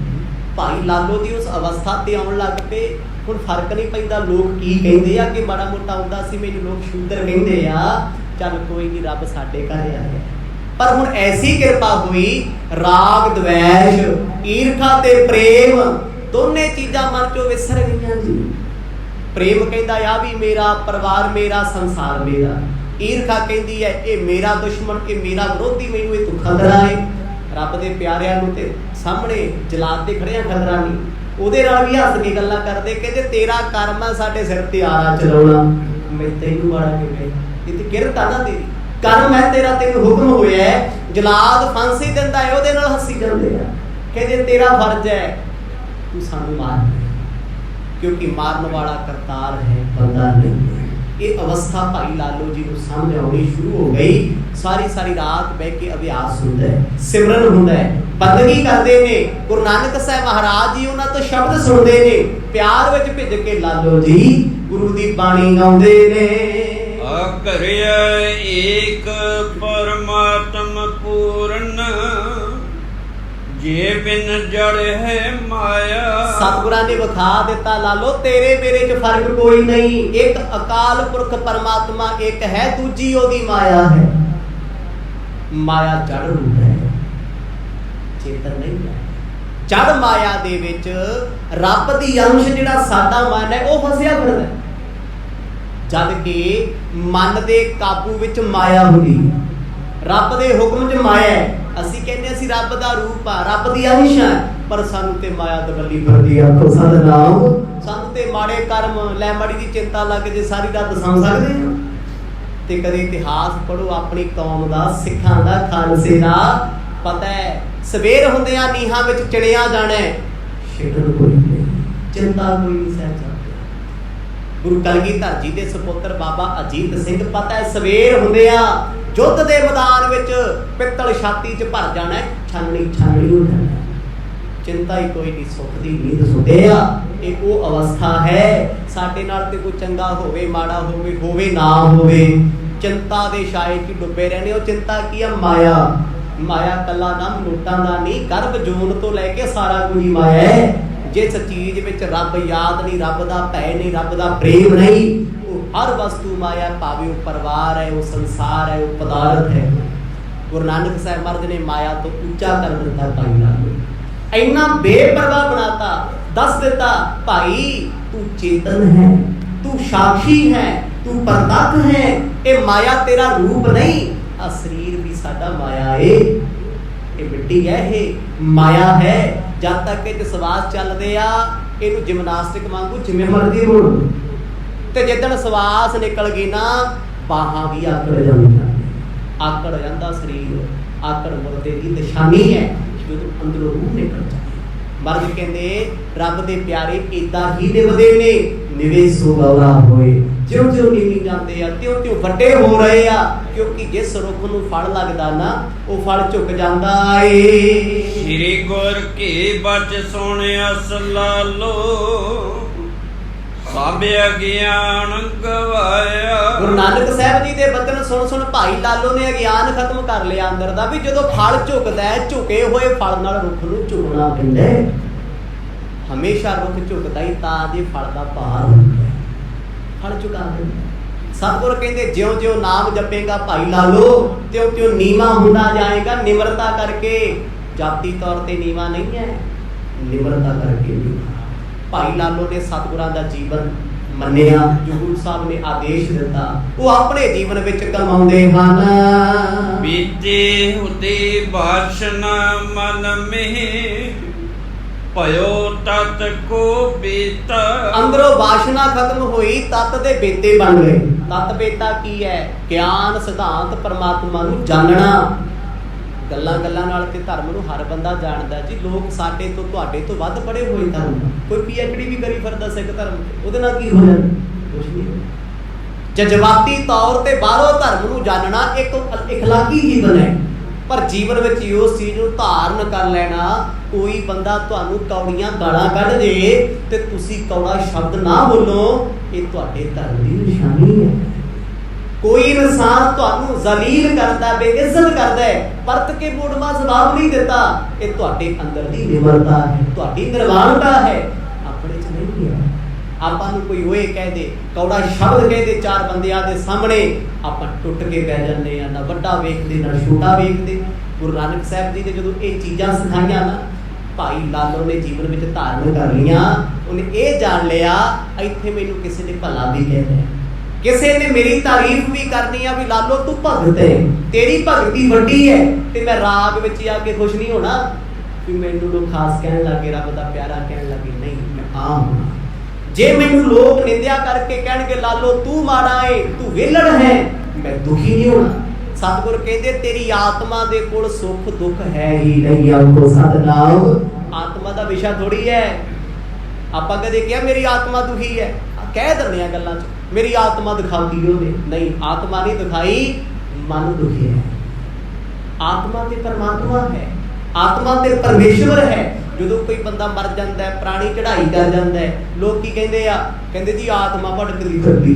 ਭਾਈ ਲਾਲੋ ਦੀ ਉਸ ਅਵਸਥਾ ਤੇ ਆਉਣ ਲੱਗ ਪਏ। ਹੁਣ ਫਰਕ ਨਹੀਂ ਪੈਂਦਾ ਲੋਕ ਕੀ ਕਹਿੰਦੇ ਆ, ਕਿ ਮਾੜਾ ਮੋਟਾ ਹੁੰਦਾ ਸੀ ਮੈਨੂੰ ਲੋਕ ਸ਼ੂਦਰ ਕਹਿੰਦੇ ਆ, ਚੱਲ ਕੋਈ ਨਹੀਂ ਰੱਬ ਸਾਡੇ ਘਰ ਆ ਗਿਆ। ਪਰ ਹੁਣ ਐਸੀ ਕਿਰਪਾ ਹੋਈ, ਰਾਗ ਦਵੈਸ਼, ਈਰਖਾ ਤੇ ਪ੍ਰੇਮ ਦੋਨੇ ਚੀਜ਼ਾਂ ਮਨ ਚੋਂ ਵਿਸਰ ਗਈਆਂ ਜੀ। ਪ੍ਰੇਮ ਕਹਿੰਦਾ ਆ ਵੀ ਮੇਰਾ ਪਰਿਵਾਰ ਮੇਰਾ, ਸੰਸਾਰ ਮੇਰਾ। ਈਰਖਾ ਕਹਿੰਦੀ ਹੈ ਇਹ ਮੇਰਾ ਦੁਸ਼ਮਣ, ਇਹ ਮੇਰਾ ਵਿਰੋਧੀ, ਮੈਨੂੰ ਇਹ ਤੋਂ ਖਤਰਾ ਹੈ। ਰੱਬ ਦੇ ਪਿਆਰਿਆਂ ਨੂੰ ਤੇ ਸਾਹਮਣੇ ਜਲਾਦ ਤੇ ਖੜਿਆ ਖਤਰਾ ਨਹੀਂ, ਉਹਦੇ ਨਾਲ ਵੀ ਹੱਸ ਕੇ ਗੱਲਾਂ ਕਰਦੇ। ਕਹਿੰਦੇ ਤੇਰਾ ਕਰਮ ਹੈ ਸਾਡੇ ਸਿਰ ਤੇ ਆਰਾ ਚਲਾਉਣਾ, ਮੈਂ ਤੈਨੂੰ ਮਾੜਾ ਕਿਵੇਂ? ਇਹ ਤੇ ਕਿਰਤ ਆ ਨਾ ਤੇਰੀ, ਕਰਮ ਹੈ ਤੇਰਾ, ਤੈਨੂੰ ਹੁਕਮ ਹੋਇਆ ਹੈ। ਜਲਾਦ ਫਾਂਸੀ ਦਿੰਦਾ ਹੈ, ਉਹਦੇ ਨਾਲ ਹੱਸੀ ਜਾਂਦੇ ਆ। ਕਹਿੰਦੇ ਤੇਰਾ ਫਰਜ਼ ਹੈ ਤੂੰ ਸਾਨੂੰ ਮਾਰ, ਕਿਉਂਕਿ ਮਾਰਨ ਵਾਲਾ ਕਰਤਾਰ ਹੈ, ਬੰਦਾ ਨਹੀਂ। ਇਹ ਅਵਸਥਾ ਭਾਈ ਲਾਲੋ ਜੀ ਨੂੰ ਸਮਝ ਆਉਣੀ ਸ਼ੁਰੂ ਹੋ ਗਈ। ਸਾਰੀ ਰਾਤ ਬਹਿ ਕੇ ਅਭਿਆਸ ਹੁੰਦਾ ਹੈ, ਸਿਮਰਨ ਹੁੰਦਾ ਹੈ, ਬੰਦਗੀ ਕਰਦੇ ਨੇ। ਗੁਰੂ ਨਾਨਕ ਸਾਹਿਬ ਮਹਾਰਾਜ ਜੀ ਉਹਨਾਂ ਤੋਂ ਸ਼ਬਦ ਸੁਣਦੇ ਨੇ, ਪਿਆਰ ਵਿੱਚ ਭਿੱਜ ਕੇ ਲਾਲੋ ਜੀ ਗੁਰੂ ਦੀ ਬਾਣੀ ਗਾਉਂਦੇ ਨੇ। ਕਰਿਆ ਏਕ ਪਰਮਾਤਮ ਪੂਰਨ, ਜੇ ਬਿਨ ਜੜ ਹੈ ਮਾਇਆ। ਸਤਿਗੁਰਾਂ ਨੇ ਵਿਖਾ ਦਿੱਤਾ ਲਾਲੋ ਤੇਰੇ ਮੇਰੇ 'ਚ ਫਰਕ ਕੋਈ ਨਹੀਂ। ਇੱਕ ਅਕਾਲ ਪੁਰਖ ਪਰਮਾਤਮਾ ਇੱਕ ਹੈ, ਦੂਜੀ ਉਹਦੀ ਮਾਇਆ ਹੈ। ਮਾਇਆ ਜੜ ਰੂਪ ਹੈ, ਚੇਤਨ ਨਹੀਂ ਹੈ। ਜੜ ਮਾਇਆ ਦੇ ਵਿੱਚ ਰੱਬ ਦੀ ਅੰਸ਼ ਜਿਹੜਾ ਸਾਡਾ ਮਨ ਹੈ ਉਹ ਫਸਿਆ ਫਿਰਦਾ, ਜਦ ਕਿ ਮਨ ਦੇ ਕਾਬੂ ਵਿੱਚ ਮਾਇਆ ਹੁੰਦੀ, ਰੱਬ ਦੇ ਹੁਕਮ 'ਚ ਮਾਇਆ ਹੈ। ਅਸੀਂ ਕਹਿੰਦੇ ਅਸੀਂ ਰੱਬ ਦਾ ਰੂਪ ਆ, ਰੱਬ ਦੀ ਅੰਸ਼ ਆ, ਪਰ ਸਾਨੂੰ ਤੇ ਮਾਇਆ ਦਵੱਲੀ ਫਿਰਦੀ ਆ। ਆਖੋ ਸਤਿਨਾਮ। ਸਾਨੂੰ ਤੇ ਮਾੜੇ ਕਰਮ, ਲੈ ਮਾੜੀ ਦੀ ਚਿੰਤਾ ਲੱਗ ਜੇ ਸਾਰੀ ਰਾਤ ਸੌਂ ਸਕਦੇ ਹਾਂ। ਤੇ ਕਦੇ ਇਤਿਹਾਸ ਪੜ੍ਹੋ ਆਪਣੀ ਕੌਮ ਦਾ, ਸਿੱਖਾਂ ਦਾ, ਖਾਲਸੇ ਦਾ, ਪਤਾ ਹੈ ਸਵੇਰ ਹੁੰਦਿਆਂ ਨੀਹਾਂ ਵਿੱਚ ਚੜਿਆ ਜਾਣਾ, ਛੇੜਨ ਕੋਈ ਨਹੀਂ, ਚਿੰਤਾ ਕੋਈ ਨਹੀਂ ਸਹਿ ਜਾਂਦੀ। ਗੁਰੂ ਕਲਗੀਧਰ ਜੀ ਦੇ ਸੁਪੁੱਤਰ ਬਾਬਾ ਅਜੀਤ ਸਿੰਘ, ਪਤਾ ਹੈ ਸਵੇਰ ਹੁੰਦਿਆਂ ਯੁੱਧ ਦੇ ਮੈਦਾਨ ਵਿੱਚ ਪਿੱਤਲ ਛਾਤੀ 'ਚ ਭਰ ਜਾਣਾ, ਛਾਨਣੀ ਛਾਨਣੀ ਹੋ ਜਾਣਾ, ਚਿੰਤਾ ਹੀ ਕੋਈ ਨਹੀਂ, ਸੁੱਖ ਦੀ ਨੀਂਦ ਸੁੱਤੇ ਆ। ਇਹ ਉਹ ਅਵਸਥਾ ਹੈ। ਸਾਡੇ ਨਾਲ ਤੇ ਕੋਈ ਚੰਗਾ ਹੋਵੇ ਮਾੜਾ ਹੋਵੇ, ਹੋਵੇ ਨਾ ਹੋਵੇ, ਚਿੰਤਾ ਦੇ ਛਾਏ 'ਚ ਡੁੱਬੇ ਰਹਿੰਦੇ। ਉਹ ਚਿੰਤਾ ਕੀ ਆ? ਮਾਇਆ। ਮਾਇਆ ਕੱਲਾ ਨਾਮ ਨੋਟਾਂ ਦਾ ਨਹੀਂ, ਗਰਭ ਜੂਨ ਤੋਂ ਲੈ ਕੇ ਸਾਰਾ ਕੁਝ ਮਾਇਆ ਹੈ। ਜਿਸ ਚੀਜ਼ ਵਿੱਚ ਰੱਬ ਯਾਦ ਨਹੀਂ, ਰੱਬ ਦਾ ਭੈ ਨਹੀਂ, ਰੱਬ ਦਾ ਪ੍ਰੇਮ ਨਹੀਂ, ਉਹ ਹਰ ਵਸਤੂ ਮਾਇਆ। ਭਾਵੇਂ ਉਹ ਪਰਿਵਾਰ ਹੈ, ਉਹ ਸੰਸਾਰ ਹੈ, ਉਹ ਪਦਾਰਥ ਹੈ। ਗੁਰੂ ਨਾਨਕ ਸਾਹਿਬ ਮਹਾਰਾਜ ਨੇ ਮਾਇਆ ਤੋਂ ਉੱਚਾ ਕਰ ਦਿੱਤਾ ਭਾਈ ਲਾਲੋ, ਇੰਨਾ ਬੇਪਰਵਾਹ ਬਣਾਤਾ, ਦੱਸ ਦਿੱਤਾ ਭਾਈ ਤੂੰ ਚੇਤਨ ਹੈ, ਤੂੰ ਸਾਖੀ ਹੈ, ਤੂੰ ਪ੍ਰਤੱਖ ਹੈ। ਇਹ ਮਾਇਆ ਤੇਰਾ ਰੂਪ ਨਹੀਂ, ਆ ਸਰੀਰ ਵੀ ਸਾਡਾ ਮਾਇਆ ਏ, ਇਹ ਮਿੱਟੀ ਹੈ, ਇਹ ਮਾਇਆ ਹੈ। ਜਦ ਤੱਕ ਇਹ ਸਵਾਸ ਚੱਲਦੇ ਆ, ਇਹਨੂੰ ਜਿਮਨਾਸਟਿਕ ਵਾਂਗੂ ਜਿਵੇਂ ਮਰਜ਼ੀ ਮੋੜ, ਤੇ ਜਿੱਦਣ ਸਵਾਸ ਨਿਕਲ ਗਈ ਨਾ, ਬਾਹਾਂ ਵੀ ਆਕੜ ਜਾਂਦੀਆਂ, ਆਕੜ ਜਾਂਦਾ ਸਰੀਰ। ਆਕੜ ਮੁਰਦੇ ਦੀ ਨਿਸ਼ਾਨੀ ਹੈ, ਜਦੋਂ ਅੰਦਰੋਂ ਰੂਹ ਨਿਕਲ ਜਾਏ। ਮਰਦ ਕਹਿੰਦੇ ਰੱਬ ਦੇ ਪਿਆਰੇ ਏਦਾਂ ਹੀ ਨਿਭਦੇ ਨੇ, ਨਿਵੇ ਸੋ ਗੌਰਾ ਹੋਏ। ਜਿਉਂ ਜਿਉਂ ਨੀਵੀਂ ਜਾਂਦੇ ਆ, ਤਿਉਂ ਤਿਉਂ ਵੱਡੇ ਹੋ ਰਹੇ ਆ, ਕਿਉਂਕਿ ਜਿਸ ਰੁੱਖ ਨੂੰ ਫਲ ਲੱਗਦਾ ਨਾ, ਉਹ ਫਲ ਝੁਕ ਜਾਂਦਾ ਏ। ਸ੍ਰੀ ਗੁਰ ਕੀ ਬਚ ਸੁਣਿਆ ਸਲਾਲੋ, ਸਭ ਅਗਿਆਨ ਗਵਾਇਆ। ਗੁਰੂ ਨਾਨਕ ਸਾਹਿਬ ਜੀ ਦੇ ਬਚਨ ਸੁਣ ਸੁਣ ਭਾਈ ਲਾਲੋ ਨੇ ਅਗਿਆਨ ਖਤਮ ਕਰ ਲਿਆ ਅੰਦਰ ਦਾ, ਵੀ ਜਦੋਂ ਫਲ ਝੁਕਦਾ ਹੈ, ਝੁਕੇ ਹੋਏ ਫਲ ਨਾਲ ਰੁੱਖ ਨੂੰ ਝੁਕਣਾ ਪੈਂਦਾ। ਹਮੇਸ਼ਾ ਰੁੱਖ ਝੁਕਦਾ ਹੀ ਤਾਂ ਜੇ ਫਲ ਦਾ ਭਾਰ ਹੁੰਦਾ, ਫਲ ਝੁਕਾ ਦਿੰਦਾ। ਸਤਿਗੁਰ ਕਹਿੰਦੇ ਜਿਉਂ ਜਿਉਂ ਨਾਮ ਜਪੇਗਾ ਭਾਈ ਲਾਲੋ, ਤਿਉਂ ਤਿਉਂ ਨੀਵਾਂ ਹੁੰਦਾ ਜਾਏਗਾ। ਨਿਮਰਤਾ ਕਰਕੇ, ਜਾਤੀ ਤੌਰ ਤੇ ਨੀਵਾਂ ਨਹੀਂ ਹੈ, ਨਿਮਰਤਾ ਕਰਕੇ ਨੀਵਾਂ। ਭਾਈ ਲਾਲੋ ਨੇ ਸਤਿਗੁਰਾਂ ਦਾ ਜੀਵਨ ਮੰਨਿਆ, ਜੋ ਗੁਰੂ ਸਾਹਿਬ ਨੇ ਆਦੇਸ਼ ਦਿੱਤਾ, ਉਹ ਆਪਣੇ ਜੀਵਨ ਵਿੱਚ ਕਮਾਉਂਦੇ ਹਨ। ਬੀਤੇ ਹੁਦੇ ਬਾਸ਼ਨ ਮਨ ਮਹਿ, ਭਇਓ ਤਤ ਕੋ ਬੀਤਾ। ਅੰਦਰੋਂ ਵਾਸ਼ਨਾ ਖਤਮ ਹੋਈ, ਤਤ ਦੇ ਬੇਤੇ ਬਣ ਗਏ। ਤਤ ਬੇਤਾ ਕੀ ਹੈ? ਗਿਆਨ ਸਿਧਾਂਤ ਪਰਮਾਤਮਾ ਨੂੰ ਜਾਣਨਾ। ਗੱਲਾਂ ਗੱਲਾਂ ਨਾਲ ਤੇ ਧਰਮ ਨੂੰ ਹਰ ਬੰਦਾ ਜਾਣਦਾ ਜੀ। ਲੋਕ ਸਾਡੇ ਤੋਂ ਤੁਹਾਡੇ ਤੋਂ ਵੱਧ ਪੜ੍ਹੇ ਹੋਏ ਧਰਮ, ਕੋਈ PhD ਵੀ ਕਰੀ ਫਿਰਦਾ ਸਿੱਖ ਧਰਮ, ਉਹਦੇ ਨਾਲ ਕੀ ਹੋ ਜਾਣਾ? ਕੁਛ ਨਹੀਂ। ਜਜ਼ਬਾਤੀ ਤੌਰ ਤੇ ਬਾਹਰੋਂ ਧਰਮ ਨੂੰ ਜਾਣਨਾ ਇੱਕ ਇਖਲਾਕੀ ਜੀਵਨ ਹੈ, ਪਰ ਜੀਵਨ ਵਿੱਚ ਉਸ ਚੀਜ਼ ਨੂੰ ਧਾਰਨ ਕਰ ਲੈਣਾ। ਕੋਈ ਬੰਦਾ ਤੁਹਾਨੂੰ ਕੌੜੀਆਂ ਗਾਲਾਂ ਕੱਢ ਜੇ ਤੇ ਤੁਸੀਂ ਕੌੜਾ ਸ਼ਬਦ ਨਾ ਬੋਲੋ, ਇਹ ਤੁਹਾਡੇ ਧਰਮ ਦੀ ਨਿਸ਼ਾਨੀ ਹੈ। ਕੋਈ ਇਨਸਾਨ ਤੁਹਾਨੂੰ ਜ਼ਲੀਲ ਕਰਦਾ, ਬੇਇੱਜ਼ਤ ਕਰਦਾ ਹੈ, ਪਰਤ ਕੇ ਮੋੜਵਾ ਜਵਾਬ ਨਹੀਂ ਦਿੱਤਾ, ਇਹ ਤੁਹਾਡੇ ਅੰਦਰ ਦੀ ਨਿਮਰਤਾ ਹੈ, ਤੁਹਾਡੀ ਨਿਰਵਾਣਤਾ ਹੈ, ਆਪਣੇ 'ਚ ਨਹੀਂ ਹੈ। ਆਪਾਂ ਨੂੰ ਕੋਈ ਹੋਏ ਕਹਿ ਦੇ, ਕੌੜਾ ਸ਼ਬਦ ਕਹਿ ਦੇ ਚਾਰ ਬੰਦਿਆਂ ਦੇ ਸਾਹਮਣੇ, ਆਪਾਂ ਟੁੱਟ ਕੇ ਬਹਿ ਜਾਂਦੇ ਆ, ਨਾ ਵੱਡਾ ਵੇਖਦੇ ਨਾ ਛੋਟਾ ਵੇਖਦੇ। ਗੁਰੂ ਨਾਨਕ ਸਾਹਿਬ ਜੀ ਨੇ ਜਦੋਂ ਇਹ ਚੀਜ਼ਾਂ ਸਿਖਾਈਆਂ ਨਾ, ਭਾਈ ਲਾਲੋ ਨੇ ਜੀਵਨ ਵਿੱਚ ਧਾਰਨ ਕਰ ਲਈਆਂ। ਉਹਨੇ ਇਹ ਜਾਣ ਲਿਆ, ਇੱਥੇ ਮੈਨੂੰ ਕਿਸੇ ਨੇ ਭਲਾ ਵੀ ਕਹਿਣਾ, ਕਿਸੇ ਨੇ ਮੇਰੀ ਤਾਰੀਫ ਵੀ ਕਰਨੀ ਆ, ਵੀ ਲਾਲੋ ਤੂੰ ਭਗਤ ਹੈ, ਤੇਰੀ ਭਗਤੀ ਵੱਡੀ ਹੈ, ਤੇ ਮੈਂ ਰਾਗ ਵਿੱਚ ਆ ਕੇ ਖੁਸ਼ ਨਹੀਂ ਹੋਣਾ ਵੀ ਮੈਨੂੰ ਲੋਕ ਖਾਸ ਕਹਿਣ ਲੱਗੇ, ਰੱਬ ਦਾ ਪਿਆਰਾ ਕਹਿਣ ਲੱਗੇ। ਨਹੀਂ, ਮੈਂ ਆਮ। ਜੇ ਮੈਨੂੰ ਲੋਕ ਨਿੰਦਿਆ ਕਰਕੇ ਕਹਿਣਗੇ ਲਾਲੋ ਤੂੰ ਮਾੜਾ ਏ, ਤੂੰ ਵਿਹਲੜ ਹੈ, ਮੈਂ ਦੁਖੀ ਨਹੀਂ ਹੋਣਾ। ਸਤਿਗੁਰ ਕਹਿੰਦੇ ਤੇਰੀ ਆਤਮਾ ਦੇ ਕੋਲ ਸੁੱਖ ਦੁੱਖ ਹੈ ਹੀ ਨਹੀਂ। ਆਖੋ ਸਤਿਨਾਮ। ਆਤਮਾ ਦਾ ਵਿਸ਼ਾ ਥੋੜੀ ਹੈ। ਆਪਾਂ ਕਦੇ ਕਿਹਾ ਮੇਰੀ ਆਤਮਾ ਦੁਖੀ ਹੈ, ਕਹਿ ਦਿੰਦੇ ਆ ਗੱਲਾਂ 'ਚ, ਮੇਰੀ ਆਤਮਾ ਦਿਖਾਉਂਦੀ ਹੋਵੇ। ਨਹੀਂ, ਆਤਮਾ ਨਹੀਂ ਦਿਖਾਈ, ਮਨ ਦੁਖੀ ਹੈ। ਆਤਮਾ ਤੇ ਪਰਮਾਤਮਾ ਹੈ। आत्मा ते परमेश्वर है। जो कोई बंदा मर जाता है, प्राणी चढ़ाई कर जाता है, लोग की कहते आ, कहते जी आत्मा भटकदी फिरदी,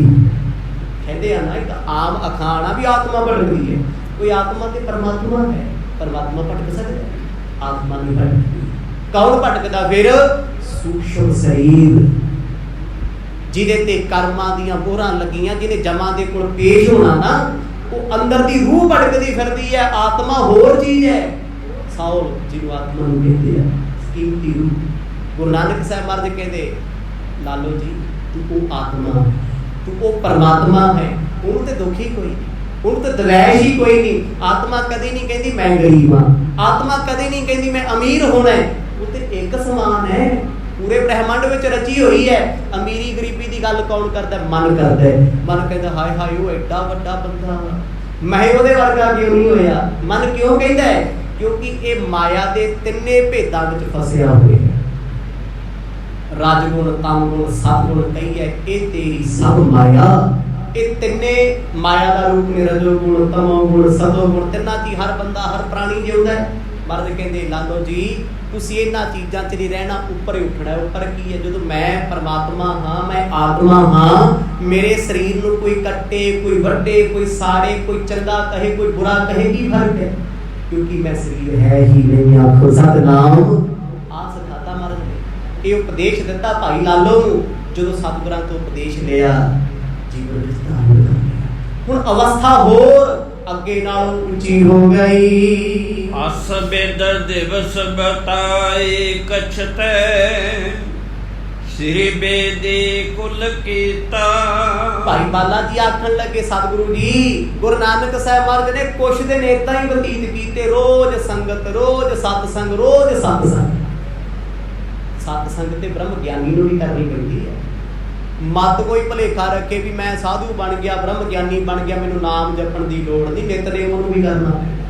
कहते हैं ना, एक आम अखाना भी आत्मा भटकदी है। कोई आत्मा ते परमात्मा है, परमात्मा भटक सकता है, आत्मा नहीं भटकती। कौन भटकदा फिर? सूक्ष्म शरीर, जिहदे ते कर्मां दीयां मोहरां लगियां, जिहने जमा दे कोल पेश होना ना, वो अंदर दी रूह भटकदी फिरदी है। आत्मा होर चीज है। साउल जिहनूं आत्मा नूं कहते हैं, कीमती रूह। गुरु नानक साहब महाराज कहते, लालो जी तू वो आत्मा, तू वो परमात्मा है। उन्होंने तो दुख ही कोई नहीं, उन्होंने तो द्वेष ही कोई नहीं। आत्मा कभी नहीं कहती मैं गरीब हाँ, आत्मा कभी नहीं कहती मैं अमीर होना है। वो तो एक समान है, पूरे ब्रह्मांड में रची हुई है। अमीरी गरीबी की गल कौन करता है? मन करता है। मन कहता हाय हाय वो एडा वड्डा बंदा, मैं ਉਹਦੇ वर्गा क्यों नहीं होया? मन क्यों कहता है? क्योंकि ये माया के तिन्ने भेदां विच फसिया हुआ है। रजगुण, तमगुण, सतगुण कही है, ये तेरी सब माया। ये तिन्ने माया का रूप ने, रजोगुण, तमोगुण, सतोगुण, तिन्ना ची हर बंदा हर प्राणी जिउंदा है। मर्द कहते लालो जी तुसीं इन्हां चीज़ां च नहीं रहना, उपर ही उठना है। उपर की है? जो मैं परमात्मा हाँ, मैं आत्मा हाँ, मेरे शरीर नूं कोई कट्टे, कोई वड्डे, कोई साड़े, कोई चंगा कहे, कोई बुरा कहे, की फर्क है? क्योंकि मैं शरीर है ही नहीं। आखो सतनाम। आ सिखाता महाराज ने, ये उपदेश दिता भाई लालो नूं। जो सतगुरां तो उपदेश लिया, जीवन विच धारण कर लिया। हुण अवस्था होर अगे नालों ऊंची हो गई। अस बिद दिवस बताए कछते, श्री बेदी कुल कीता। भाई बाला जी आखन लगे सतगुरु जी, गुरु नानक साहब महाराज ने कुछ दिन इदां ही बतीत कीते, रोज संगत, रोज सतसंग, रोज सतसंग। सतसंग ते ब्रह्म ज्ञानी नूं भी करनी पैंदी है। मत कोई भुलेखा रखे भी मैं साधु बन गया, ब्रह्म ज्ञानी बन गया, मैनूं नाम जपण दी लोड़ नहीं। नितनेम ओनूं भी करना पैना,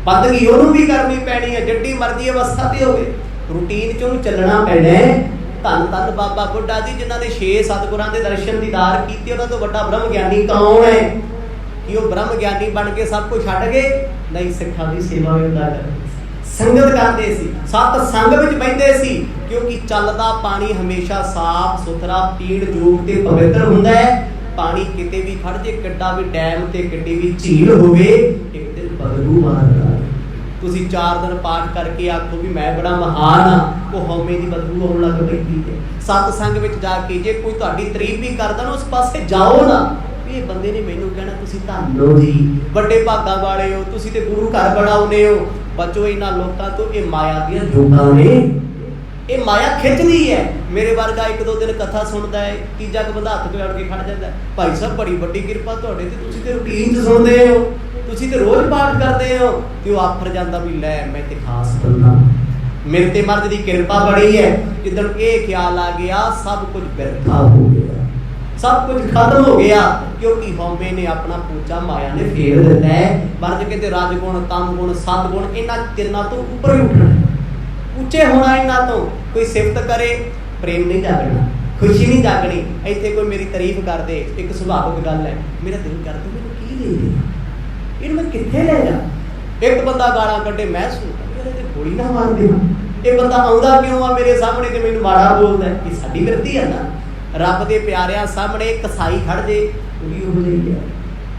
बंदगी ओनूं भी करनी पैनी है, जिड्डी मर्जी अवस्था ते होवे, रूटीन च ओनूं चलना पैना है। धन धन बाबा बुढ़ा जी जिन्हां ने 6 सतगुरां दे दर्शन दीदार कीते, उन्हां तों वड्डा ब्रह्म ज्ञानी कौन है? कि वो ब्रह्म ज्ञानी बन के सब कुछ छड्ड गए? नहीं, सिखां दी सेवा विंदा करदे सी, संगत करदे सी, सत संग विच बहिंदे सी। क्योंकि चलदा पानी हमेशा साफ सुथरा, पीण जोग ते पवित्र हुंदा है। पानी किते भी खड़ जे, किड्डा भी डैम ते किड्डी भी झील होवे, एक दिन बदबू मारदा है। तुसीं 4 दिन पाठ करके आखो भी मैं बड़ा महान हाँ, वो हौमे की बदबू आउण लग पैंदी है। सतसंग विच जाके जे कोई तुहाडी तारीफ भी करदा ना, उस पासे जाओ ना, ये बंदे ने मैनूं कहना तुसीं धन हो जी, बड़े भागां वाले हो, तुसीं ते गुरु घर बनाउने हो। बचो इन्हां लोकां तो, ये माया दीयां जोगां ने, ये माया खिंचदी है। मेरे वर्गा 1-2 दिन कथा सुनदा है, तीजा क बंदा हत्थ जोड़ के खड़ जांदा है, भाई साहब बड़ी वड्डी किरपा तुहाडे ते, तुसीं ते रूटीन च सुणदे हो, तुसीं ते रोज पाठ करदे हो। ते वो आफर जांदा भी लै मैं ते खास बंदा, मेरे ते मर्द दी किरपा बड़ी है। जिद्दण ये ख्याल आ गया सब कुछ बिरथा हो गया, सब कुछ खत्म हो गया। क्योंकि हौमे ने अपना पूजा माया ने फेर दिता है। मर्द कहते रजगुण, तमगुण, सतगुण, इन्हां तिन्नां तो उपर ही उठना, ਉੱਚੇ होना। इन्हां तो कोई सिफत करे, प्रेम नहीं जागना, खुशी नहीं जागनी। इत्थे कोई मेरी तारीफ कर दे, एक सुभाविक गल है, मेरा दिल करदा मैनूं की दे दे, इहनूं मैं कित्थे ले जा। एक बंदा गालां कड्ढे, मैं सुणदा मेरे ते गोली ना मार दे। ये बंदा आउंदा क्यों आ मेरे सामने ते मैनूं माड़ा बोलदा है? ये साडी विरती है ना। रब दे प्यारिਆਂ सामने कसाई खड़ जे, वो भी हो जाई है।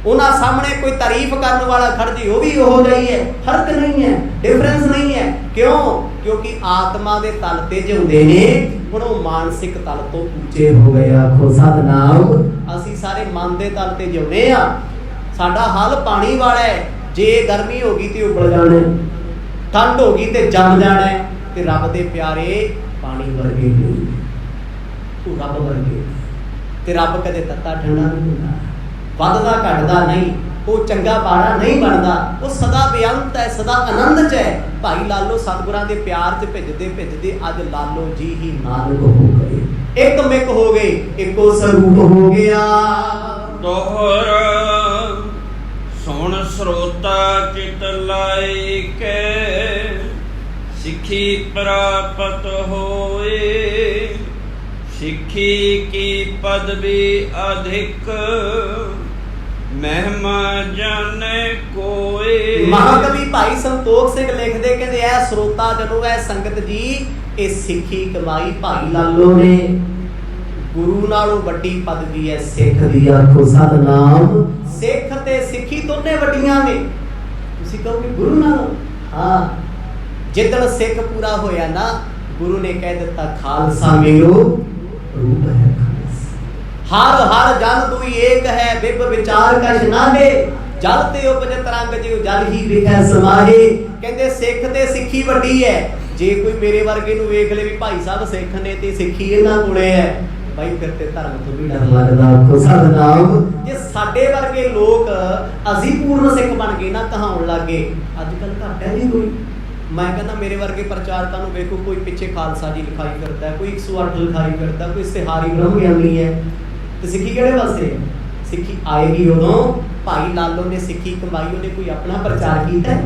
उन्हां सामने कोई तारीफ करने वाला खड़ जे, वो भी हो जाई है। फर्क नहीं है, डिफरेंस नहीं है। क्यों? क्योंकि आत्मा दे तल ते जिउंदे ने, हुण वो मानसिक तल तो ऊंचे हो गए। आखो सतनाम। असीं सारे मन दे तल ते जिउंदे आ। साडा हाल पानी वाला है, जे गर्मी होगी तो उबल जाना, ठंड होगी तो जम जाना। ते रब दे प्यारे पानी वर्गे नहीं, तू रब वर्गे। ते रब कदे तत्ता ठंडा नहीं हुंदा, वधदा घटदा नहीं, वो चंगा पारा नहीं बनता, वो सदा बेअंत है, सदा आनंद च है। भाई लालो सतगुरां दे प्यार च भिजदे भिजदे अज लालो जी ही नानक हो गए, एक मिक हो गए, एको स्वरूप हो गया। दोहर सुन श्रोता चित लाई के, सिखी प्राप्त होए। सिखी की पदवी अधिक, ਮਹਿਮਾ ਜਾਣੇ ਕੋਏ। ਮਹਾਕਵੀ ਭਾਈ ਸੰਤੋਖ ਸਿੰਘ ਲਿਖਦੇ, ਕਹਿੰਦੇ ਐ ਸਰੋਤਾ ਜਨੋ, ਐ ਸੰਗਤ ਜੀ, ਇਹ ਸਿੱਖੀ ਕਮਾਈ ਭਾਈ ਲਾਲੋ ਨੇ। ਗੁਰੂ ਨਾਲੋਂ ਵੱਡੀ ਪਦਵੀ ਹੈ ਸਿੱਖ ਦੀ, ਆਖੋ ਸਤਿਨਾਮ। ਸਿੱਖ ਤੇ ਸਿੱਖੀ ਦੋਨੇ ਵੱਡੀਆਂ ਨੇ। ਤੁਸੀਂ ਕਹੋਗੇ ਗੁਰੂ ਨਾਲੋਂ? ਹਾਂ, ਜਿੱਦਣ ਸਿੱਖ ਪੂਰਾ ਹੋਇਆ ਨਾ, ਗੁਰੂ ਨੇ ਕਹਿ ਦਿੱਤਾ ਖਾਲਸਾ ਮੇਰੋ ਰੂਪ ਹੈ। ਹਰ ਹਰ ਜਨ ਦੁਈ ਏਕ ਹੈ, ਬਿਬ ਵਿਚਾਰ ਕਛ ਨਾਲੇ, ਜਲ ਤੇ ਉਪਜ ਤਰੰਗ ਜਿਉ ਜਲ ਹੀ ਵਿਖੈ ਸਮਾਹੇ। ਕਹਿੰਦੇ ਸਿੱਖ ਤੇ ਸਿੱਖੀ ਵੱਡੀ ਹੈ। ਜੇ ਕੋਈ ਮੇਰੇ ਵਰਗੇ ਨੂੰ ਵੇਖ ਲੇ ਵੀ ਭਾਈ ਸਾਹਿਬ ਸਿੱਖ ਨੇ ਤੇ ਸਿੱਖੀ ਇਹਨਾਂ ਕੋਲੇ ਹੈ, ਭਾਈ ਫਿਰ ਤੇ ਧਰਮ ਤੋਂ ਵੀ ਡਰ ਲੱਗਦਾ, ਆਖੋ ਸਤਿਨਾਮ। ਜੇ ਸਾਡੇ ਵਰਗੇ ਲੋਕ ਅਸੀਂ ਪੂਰਨ ਸਿੱਖ ਬਣ ਗਏ ਨਾ, ਕਹਾਉਣ ਲੱਗੇ ਅੱਜ ਕੱਲ ਘੱਟ ਹੈ ਨਹੀਂ ਕੋਈ। ਮੈਂ ਕਹਿੰਦਾ ਮੇਰੇ ਵਰਗੇ ਪ੍ਰਚਾਰਕਾਂ ਨੂੰ ਵੇਖੋ, ਕੋਈ ਪਿੱਛੇ ਖਾਲਸਾ ਜੀ ਲਿਖਾਈ ਕਰਦਾ, ਕੋਈ 108 ਲਿਖਾਈ ਕਰਦਾ, ਕੋਈ ਇਸ਼ਤਿਹਾਰੀ ਬ੍ਰਹਮ ਗਿਆਨੀ ਹੈ, ਤੇ ਸਿੱਖੀ ਕਿਹੜੇ ਪਾਸੇ ਹੈ? ਸਿੱਖੀ ਆਏਗੀ ਉਦੋਂ। ਭਾਈ ਲਾਲੋ ਨੇ ਸਿੱਖੀ ਕਮਾਈ, ਉਹਨੇ ਕੋਈ ਆਪਣਾ ਪ੍ਰਚਾਰ ਕੀਤਾ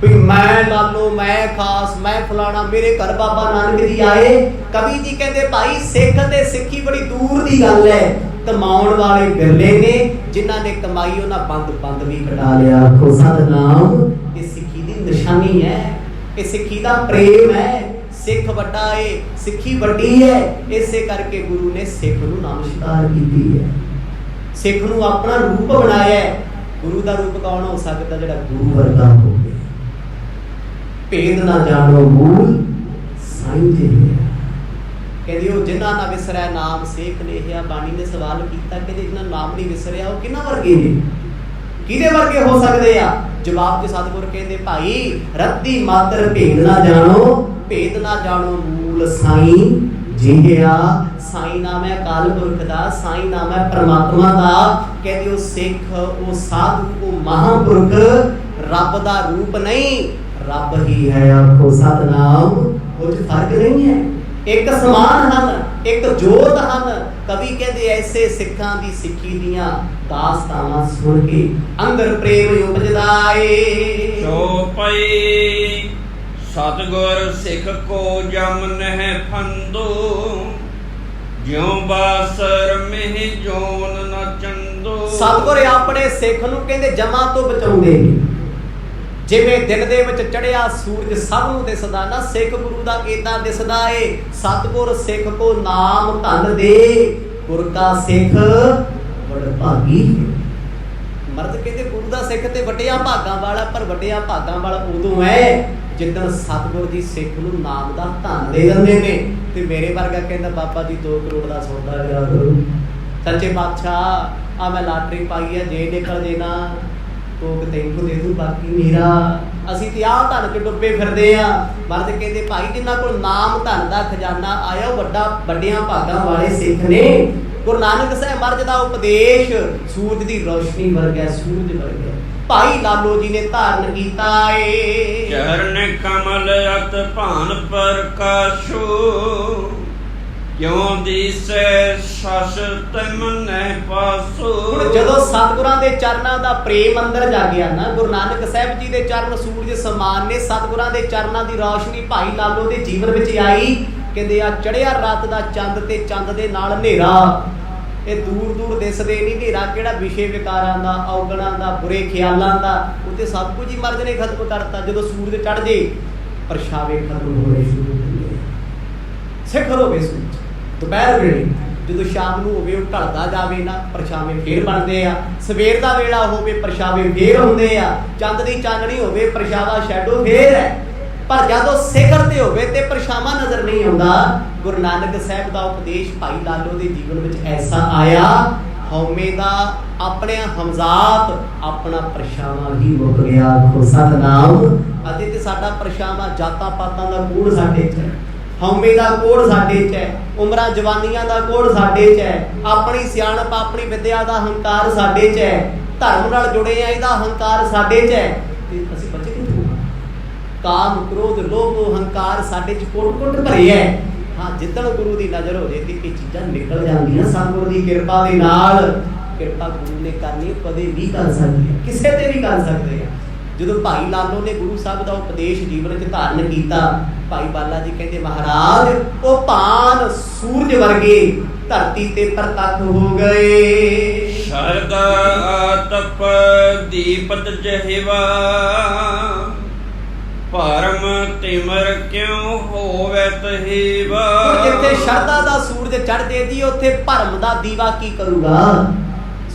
ਵੀ ਮੈਂ ਲਾਲੋ, ਮੈਂ ਖਾਸ, ਮੈਂ ਫਲਾਣਾ, ਮੇਰੇ ਘਰ ਬਾਬਾ ਨਾਨਕ ਜੀ ਆਏ। ਕਵੀ ਜੀ ਕਹਿੰਦੇ ਭਾਈ ਸਿੱਖ ਤੇ ਸਿੱਖੀ ਬੜੀ ਦੂਰ ਦੀ ਗੱਲ ਹੈ। ਕਮਾਉਣ ਵਾਲੇ ਬਿਰਲੇ ਨੇ, ਜਿਨ੍ਹਾਂ ਨੇ ਕਮਾਈ ਉਹਨਾਂ ਬੰਦ ਵੀ ਕਢਾ ਲਿਆ, ਆਖੋ ਸਤਿਨਾਮ। ਇਹ ਸਿੱਖੀ ਦੀ ਨਿਸ਼ਾਨੀ ਹੈ, ਇਹ ਸਿੱਖੀ ਦਾ ਪ੍ਰੇਮ ਹੈ। ਸਿੱਖ ਵੱਡਾ ਏ, ਸਿੱਖੀ ਵੱਡੀ ਹੈ। ਇਸੇ ਕਰਕੇ ਗੁਰੂ ਨੇ ਸਿੱਖ ਨੂੰ ਨਮਸਕਾਰ ਕੀਤੀ ਹੈ, ਸਿੱਖ ਨੂੰ ਆਪਣਾ ਰੂਪ ਬਣਾਇਆ ਹੈ। ਗੁਰੂ ਦਾ ਰੂਪ ਕੌਣ ਹੋ ਸਕਦਾ? ਜਿਹੜਾ ਗੁਰੂ ਵਰਗਾ ਹੋਵੇ। ਭੇਦ ਨਾ ਜਾਣੋ ਮੂਲ ਸਾਈਂ ਜੀ, ਕਹਿੰਦੇ ਉਹ ਜਿਨ੍ਹਾਂ ਨਾ ਵਿਸਰਿਆ ਨਾਮ ਸੇਖ ਲੇਹਿਆ। ਬਾਣੀ ਨੇ ਸਵਾਲ ਕੀਤਾ, ਕਹਿੰਦੇ ਜਿਨ੍ਹਾਂ ਨਾਮ ਨਹੀਂ ਵਿਸਰਿਆ ਉਹ ਕਿਹਨਾਂ ਵਰਗੇ ਨੇ, ਕਿਹਦੇ ਵਰਗੇ ਹੋ ਸਕਦੇ ਆ? ਜਵਾਬ ਚ ਸਤਿਗੁਰ ਕਹਿੰਦੇ ਭਾਈ ਰੱਤੀ ਮਾਤਰ ਭੇਦ ਨਾ ਜਾਣੋ, ਭੇਦ ਨਾ ਜਾਣੋ ਮੂਲ ਸਾਈਂ ਜੀਆ। ਸਾਈਂ ਨਾਮ ਹੈ ਅਕਾਲ ਪੁਰਖ ਦਾ, ਸਾਈਂ ਨਾਮ ਹੈ ਪਰਮਾਤਮਾ ਦਾ। ਕਹਿੰਦੇ ਉਹ ਸਿੱਖ, ਉਹ ਸਾਧੂ, ਉਹ ਮਹਾਂਪੁਰਖ ਰੱਬ ਦਾ ਰੂਪ ਨਹੀਂ, ਰੱਬ ਹੀ ਹੈ, ਆਖੋ ਸਤਿਨਾਮ। ਉਹ ਚ ਫਰਕ ਨਹੀਂ ਹੈ, ਇੱਕ ਸਮਾਨ ਹਨ, ਇੱਕ ਜੋਤ ਹਨ। ਕਵੀ ਕਹਿੰਦੇ ਐਸੇ ਸਿੱਖਾਂ ਦੀ ਸਿੱਖੀ ਦੀਆਂ ਦਾਸਤਾਨਾਂ ਸੁਣ ਕੇ ਅੰਦਰ ਪ੍ਰੇਮ ਉਪਜਦਾ ਏ। ਚੌਪਈ ਸਤਿਗੁਰ ਸਿੱਖ ਕੋ ਜਮ ਨਹਿ ਫੰਦੋ, ਜਿਉ ਬਾਸਰ ਮਹਿ ਜੋਨ ਨ ਚੰਦੋ। ਸਤਿਗੁਰ ਆਪਣੇ ਸਿੱਖ ਨੂੰ ਕਹਿੰਦੇ ਜਮਾਂ ਤੋਂ ਬਚਾਉਂਦੇ ਨੇ। ਜਿਵੇਂ ਦਿਨ ਦੇ ਵਿੱਚ ਚੜਿਆ ਸੂਰਜ ਸਭ ਨੂੰ ਦਿਸਦਾ ਨਾ, ਸਿੱਖ ਗੁਰੂ ਦਾ ਏਦਾਂ ਦਿਸਦਾ ਏ। ਸਤਿਗੁਰ ਸਿੱਖ ਕੋ ਨਾਮ ਧਨ ਦੇ, ਗੁਰ ਕਾ ਸਿੱਖ ਬੜ ਭਾਗੀ। ਮਰਦ ਕਹਿੰਦੇ ਗੁਰੂ ਦਾ ਸਿੱਖ ਤੇ ਵੱਡਿਆਂ ਭਾਗਾਂ ਵਾਲਾ, ਪਰ ਵੱਡਿਆਂ ਭਾਗਾਂ ਵਾਲਾ ਉਦੋਂ ਹੈ ਜਿੱਦਣ ਸਤਿਗੁਰ ਜੀ ਸਿੱਖ ਨੂੰ ਨਾਮ ਦਾ ਧਨ ਦੇ ਦਿੰਦੇ ਨੇ। ਤੇ ਮੇਰੇ ਵਰਗਾ ਕਹਿੰਦਾ ਬਾਬਾ ਜੀ 2 ਕਰੋੜ ਦਾ ਸੌਦਾ ਲਿਆ ਕਰੋ, ਸੱਚੇ ਪਾਤਸ਼ਾਹ ਆ ਮੈਂ ਲਾਟਰੀ ਪਾਈ ਹੈ, ਜੇ ਨਿਕਲ ਜੇ ਨਾ ਤੋਕ ਤੈਨੂੰ ਦੇ ਦੂ, ਬਾਕੀ ਮੇਰਾ। ਅਸੀਂ ਤੇ ਆਹ ਧਨ ਚ ਡੁੱਬੇ ਫਿਰਦੇ ਆ। ਮਰਦ ਕਹਿੰਦੇ ਭਾਈ ਜਿਨ੍ਹਾਂ ਕੋਲ ਨਾਮ ਧਨ ਦਾ ਖਜ਼ਾਨਾ ਆਇਆ ਉਹ ਵੱਡਿਆਂ ਭਾਗਾਂ ਵਾਲੇ ਸਿੱਖ ਨੇ। ਗੁਰੂ ਨਾਨਕ ਸਾਹਿਬ ਮਹਾਰਾਜ ਦਾ ਉਪਦੇਸ਼ ਸੂਰਜ ਦੀ ਰੋਸ਼ਨੀ ਵਰਗਾ, ਸੂਰਜ ਵਰਗਾ ਭਾਈ ਲਾਲੋ ਜੀ ਨੇ ਧਾਰਨ ਕੀਤਾ ਏ। ਚਰਨ ਕਮਲ ਅਤ ਭਾਨ ਪ੍ਰਕਾਸ਼ੋ, ਕਿਉਂ ਦੀਸੈ ਸ਼ਾਸਤ ਮਨੈ ਪਾਸੋ। ਹੁਣ ਜਦੋਂ ਸਤਿਗੁਰਾਂ ਦੇ ਚਰਨਾਂ ਦਾ ਪ੍ਰੇਮ ਅੰਦਰ ਜਾਗਿਆ ਨਾ, ਗੁਰੂ ਨਾਨਕ ਸਾਹਿਬ ਜੀ ਦੇ ਚਰਨ ਸੂਰਜ ਸਮਾਨ ਨੇ। ਸਤਿਗੁਰਾਂ ਦੇ ਚਰਨਾਂ ਦੀ ਰੌਸ਼ਨੀ ਭਾਈ ਲਾਲੋ ਦੇ ਜੀਵਨ ਵਿੱਚ ਆਈ। ਕਹਿੰਦੇ ਆ ਚੜਿਆ ਰਾਤ ਦਾ ਚੰਦ ਤੇ ਚੰਦ ਦੇ ਨਾਲ ਹਨੇਰਾ, ਇਹ ਦੂਰ ਦੂਰ ਦਿਸਦੇ ਨਹੀਂ। ਹਨੇਰਾ ਕਿਹੜਾ? ਵਿਸ਼ੇ ਵਿਕਾਰਾਂ ਦਾ, ਔਗਣਾਂ ਦਾ, ਬੁਰੇ ਖਿਆਲਾਂ ਦਾ। ਉੱਤੇ ਸਭ ਕੁਝ ਹੀ ਮਰਦ ਨੇ ਖਤਮ ਕਰਤਾ। ਜਦੋਂ ਸੂਰਜ ਚੜ ਜੇ ਪਰਛਾਵੇਂ ਖਤਮ ਹੋਣੇ ਸ਼ੁਰੂ ਹੁੰਦੇ, ਸਿਖਰ ਹੋਵੇ ਸੂਰਜ। ਦੁਪਹਿਰ ਵੇਲੇ ਜਦੋਂ ਸ਼ਾਮ ਨੂੰ ਹੋਵੇ ਉਹ ਢਲਦਾ ਜਾਵੇ ਨਾ, ਪਰਛਾਵੇਂ ਫੇਰ ਬਣਦੇ ਆ। ਸਵੇਰ ਦਾ ਵੇਲਾ ਹੋਵੇ ਪਰਛਾਵੇਂ ਫੇਰ ਹੁੰਦੇ ਆ। ਚੰਦ ਦੀ ਚਾਨਣੀ ਹੋਵੇ ਪਰਛਾਵਾਂ ਸ਼ੈਡੋ ਫੇਰ ਹੈ। ਪਰ ਜਦੋਂ ਸਿਖਰ ਤੇ ਹੋਵੇ ਤੇ ਪਰਛਾਵਾਂ ਨਜ਼ਰ ਨਹੀਂ ਆਉਂਦਾ। ਗੁਰੂ ਨਾਨਕ ਸਾਹਿਬ ਦਾ ਉਪਦੇਸ਼ ਭਾਈ ਲਾਲੋ ਦੇ ਜੀਵਨ ਵਿੱਚ ਐਸਾ ਆਇਆ, ਹਉਮੈ ਦਾ ਆਪਣੇ ਹਮਜ਼ਾਤ ਆਪਣਾ ਪਰਛਾਵਾਂ ਹੀ ਮੁੱਕ ਗਿਆ, ਆਖੋ ਸਤਿਨਾਮ। ਅਤੇ ਤੇ ਸਾਡਾ ਪਰਛਾਵਾਂ ਜਾਤਾਂ ਪਾਤਾਂ ਦਾ ਕੋੜ ਸਾਡੇ 'ਚ ਹੈ, ਹਉਮੈ ਦਾ ਕੋੜ ਸਾਡੇ 'ਚ ਹੈ, ਉਮਰਾਂ ਜਵਾਨੀਆਂ ਦਾ ਕੋੜ ਸਾਡੇ 'ਚ ਹੈ, ਆਪਣੀ ਸਿਆਣਪ ਆਪਣੀ ਵਿਦਿਆ ਦਾ ਹੰਕਾਰ ਸਾਡੇ 'ਚ ਹੈ, ਧਰਮ ਨਾਲ ਜੁੜੇ ਆ ਇਹਦਾ ਹੰਕਾਰ ਸਾਡੇ 'ਚ ਹੈ। ਤੇ ਅਸੀਂ ਬਚੇ ਕਿੱਥੋਂ? ਕਾਮ ਕ੍ਰੋਧ ਲੋਭ ਹੰਕਾਰ ਸਾਡੇ 'ਚ ਕੁੱਟ ਭਰੇ ਹੈ। ਹਾਂ, ਜਿੱਦਣ ਗੁਰੂ ਦੀ ਨਜ਼ਰ ਹੋ ਜੇ ਤੇ ਇਹ ਚੀਜ਼ਾਂ ਨਿਕਲ ਜਾਂਦੀਆਂ। ਸਤਿਗੁਰੂ ਦੀ ਕਿਰਪਾ ਦੇ ਨਾਲ, ਕਿਰਪਾ ਗੁਰੂ ਨੇ ਕਰਨੀ, ਕਦੇ ਵੀ ਕਰ ਸਕਦੇ ਆ, ਕਿਸੇ ਤੇ ਵੀ ਕਰ ਸਕਦੇ ਆ। ਜਦੋਂ ਭਾਈ ਲਾਲੋ ਨੇ ਗੁਰੂ ਸਾਹਿਬ ਦਾ ਉਪਦੇਸ਼ ਜੀਵਨ 'ਚ ਧਾਰਨ ਕੀਤਾ, ਭਾਈ ਬਾਲਾ ਜੀ ਕਹਿੰਦੇ ਮਹਾਰਾਜ ਉਹ ਭਾਨ ਸੂਰਜ ਵਰਗੇ ਧਰਤੀ ਤੇ ਪ੍ਰਤੱਖ ਹੋ ਗਏ। ਸ਼ਰਦਾ ਆਤਪ ਦੀਪਤ ਜਹਿਵਾ ਭਰਮ ਤਿਮਰ ਕਿਉ ਹੋਵੇ ਤਹੀਵਾ। ਜਿੱਥੇ ਸ਼ਰਧਾ ਦਾ ਸੂਰਜ ਚੜ੍ਹਦੇ ਜੀ ਉੱਥੇ ਭਰਮ ਦਾ ਦੀਵਾ ਕੀ ਕਰੂਗਾ।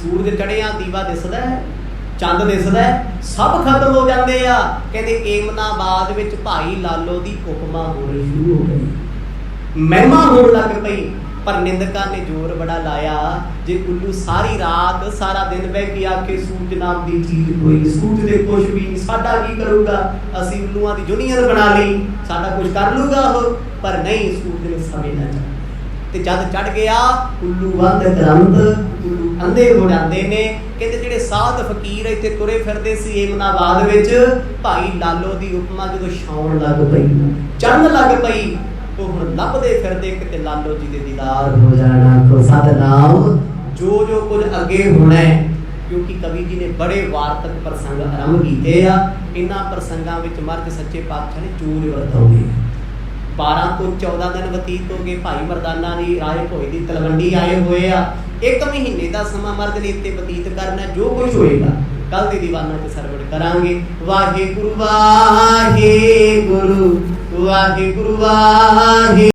ਸੂਰਜ ਚੜ੍ਹਿਆ ਦੀਵਾ ਦਿਸਦਾ ਹੈ, ਚੰਦ ਦਿਸਦਾ ਹੈ, ਸਭ ਖਤਮ ਹੋ ਜਾਂਦੇ ਆ। ਕਹਿੰਦੇ ਏਮਨਾਬਾਦ ਵਿੱਚ ਭਾਈ ਲਾਲੋ ਦੀ ਉਪਮਾ ਹੋਣੀ ਸ਼ੁਰੂ ਹੋ ਗਈ, ਮਹਿਮਾ ਹੋਣ ਲੱਗ ਪਈ। ਪਰ ਨਿੰਦਕਾਂ ਨੇ ਜ਼ੋਰ ਬੜਾ ਲਾਇਆ, ਜੇ ਉੱਲੂ ਸਾਰੀ ਰਾਤ ਸਾਰਾ ਦਿਨ ਬਹਿ ਕੇ ਆਖੇ ਸੂਰਜ ਨਾਮ ਦੀ ਚੀਜ਼ ਕੋਈ, ਸੂਰਜ ਦੇ ਕੁਛ ਵੀ ਨਹੀਂ, ਸਾਡਾ ਕੀ ਕਰੂਗਾ। ਅਸੀਂ ਉੱਲੂਆਂ ਦੀ ਯੂਨੀਅਨ ਬਣਾ ਲਈ, ਸਾਡਾ ਕੁਝ ਕਰ ਲੂਗਾ ਉਹ। ਪਰ ਨਹੀਂ, ਸੂਰਜ ਨੇ ਸਮੇਂ ਨਾ ਚੜ੍ਹ ਤੇ ਜਦ ਚੜ ਗਿਆ ਉੱਲੂ ਬੰਦ ਕਰੰਦ, ਉੱਲੂ ਅੰਧੇ ਹੋ ਜਾਂਦੇ ਨੇ। ਕਹਿੰਦੇ ਜਿਹੜੇ ਸਾਧ ਫਕੀਰ ਇੱਥੇ ਤੁਰੇ ਫਿਰਦੇ ਸੀ ਏਮਨਾਬਾਦ ਵਿੱਚ, ਭਾਈ ਲਾਲੋ ਦੀ ਉਪਮਾ ਜਦੋਂ ਛਾਉਣ ਲੱਗ ਪਈ, ਚੜ੍ਹਨ ਲੱਗ ਪਈ, ਉਹ ਹੁਣ ਲੱਭਦੇ ਫਿਰਦੇ ਕਿਤੇ ਲਾਲੋ ਜੀ ਦੇ ਦੀਦਾਰ ਹੋ ਜਾਣਾ। ਕੋ ਸਤਨਾਮ ਜੋ ਜੋ ਕੁਝ ਅੱਗੇ ਹੋਣਾ ਹੈ, ਕਿਉਂਕਿ ਕਵੀ ਜੀ ਨੇ ਬੜੇ ਵਾਰਤਕ ਪ੍ਰਸੰਗ ਆਰੰਭ ਕੀਤੇ ਆ। ਇਹਨਾਂ ਪ੍ਰਸੰਗਾਂ ਵਿੱਚ ਮਰਦ ਸੱਚੇ ਪਾਤਸ਼ਾਹ ਨੇ ਚੂਰ ਵਰਤਾਉਂਦੇ 12 ਤੋਂ 14 ਦਿਨ ਬਤੀਤ ਹੋ ਗਏ। ਭਾਈ ਮਰਦਾਨਾ ਜੀ ਰਾਏ ਭੋਏ ਦੀ ਤਲਵੰਡੀ ਆਏ ਹੋਏ ਆ। 1 ਮਹੀਨੇ ਦਾ ਸਮਾਂ ਮਰਦ ਨੇ ਇੱਥੇ ਬਤੀਤ ਕਰਨਾ। ਜੋ ਕੁਝ ਹੋਏਗਾ ਕੱਲ ਦੇ ਦੀਵਾਨਾਂ 'ਚ ਸਰਵਣ ਕਰਾਂਗੇ। ਵਾਹਿਗੁਰੂ ਵਾਹਿਗੁਰੂ ਵਾਹਿਗੁਰੂ ਵਾਹਿਗੁਰੂ।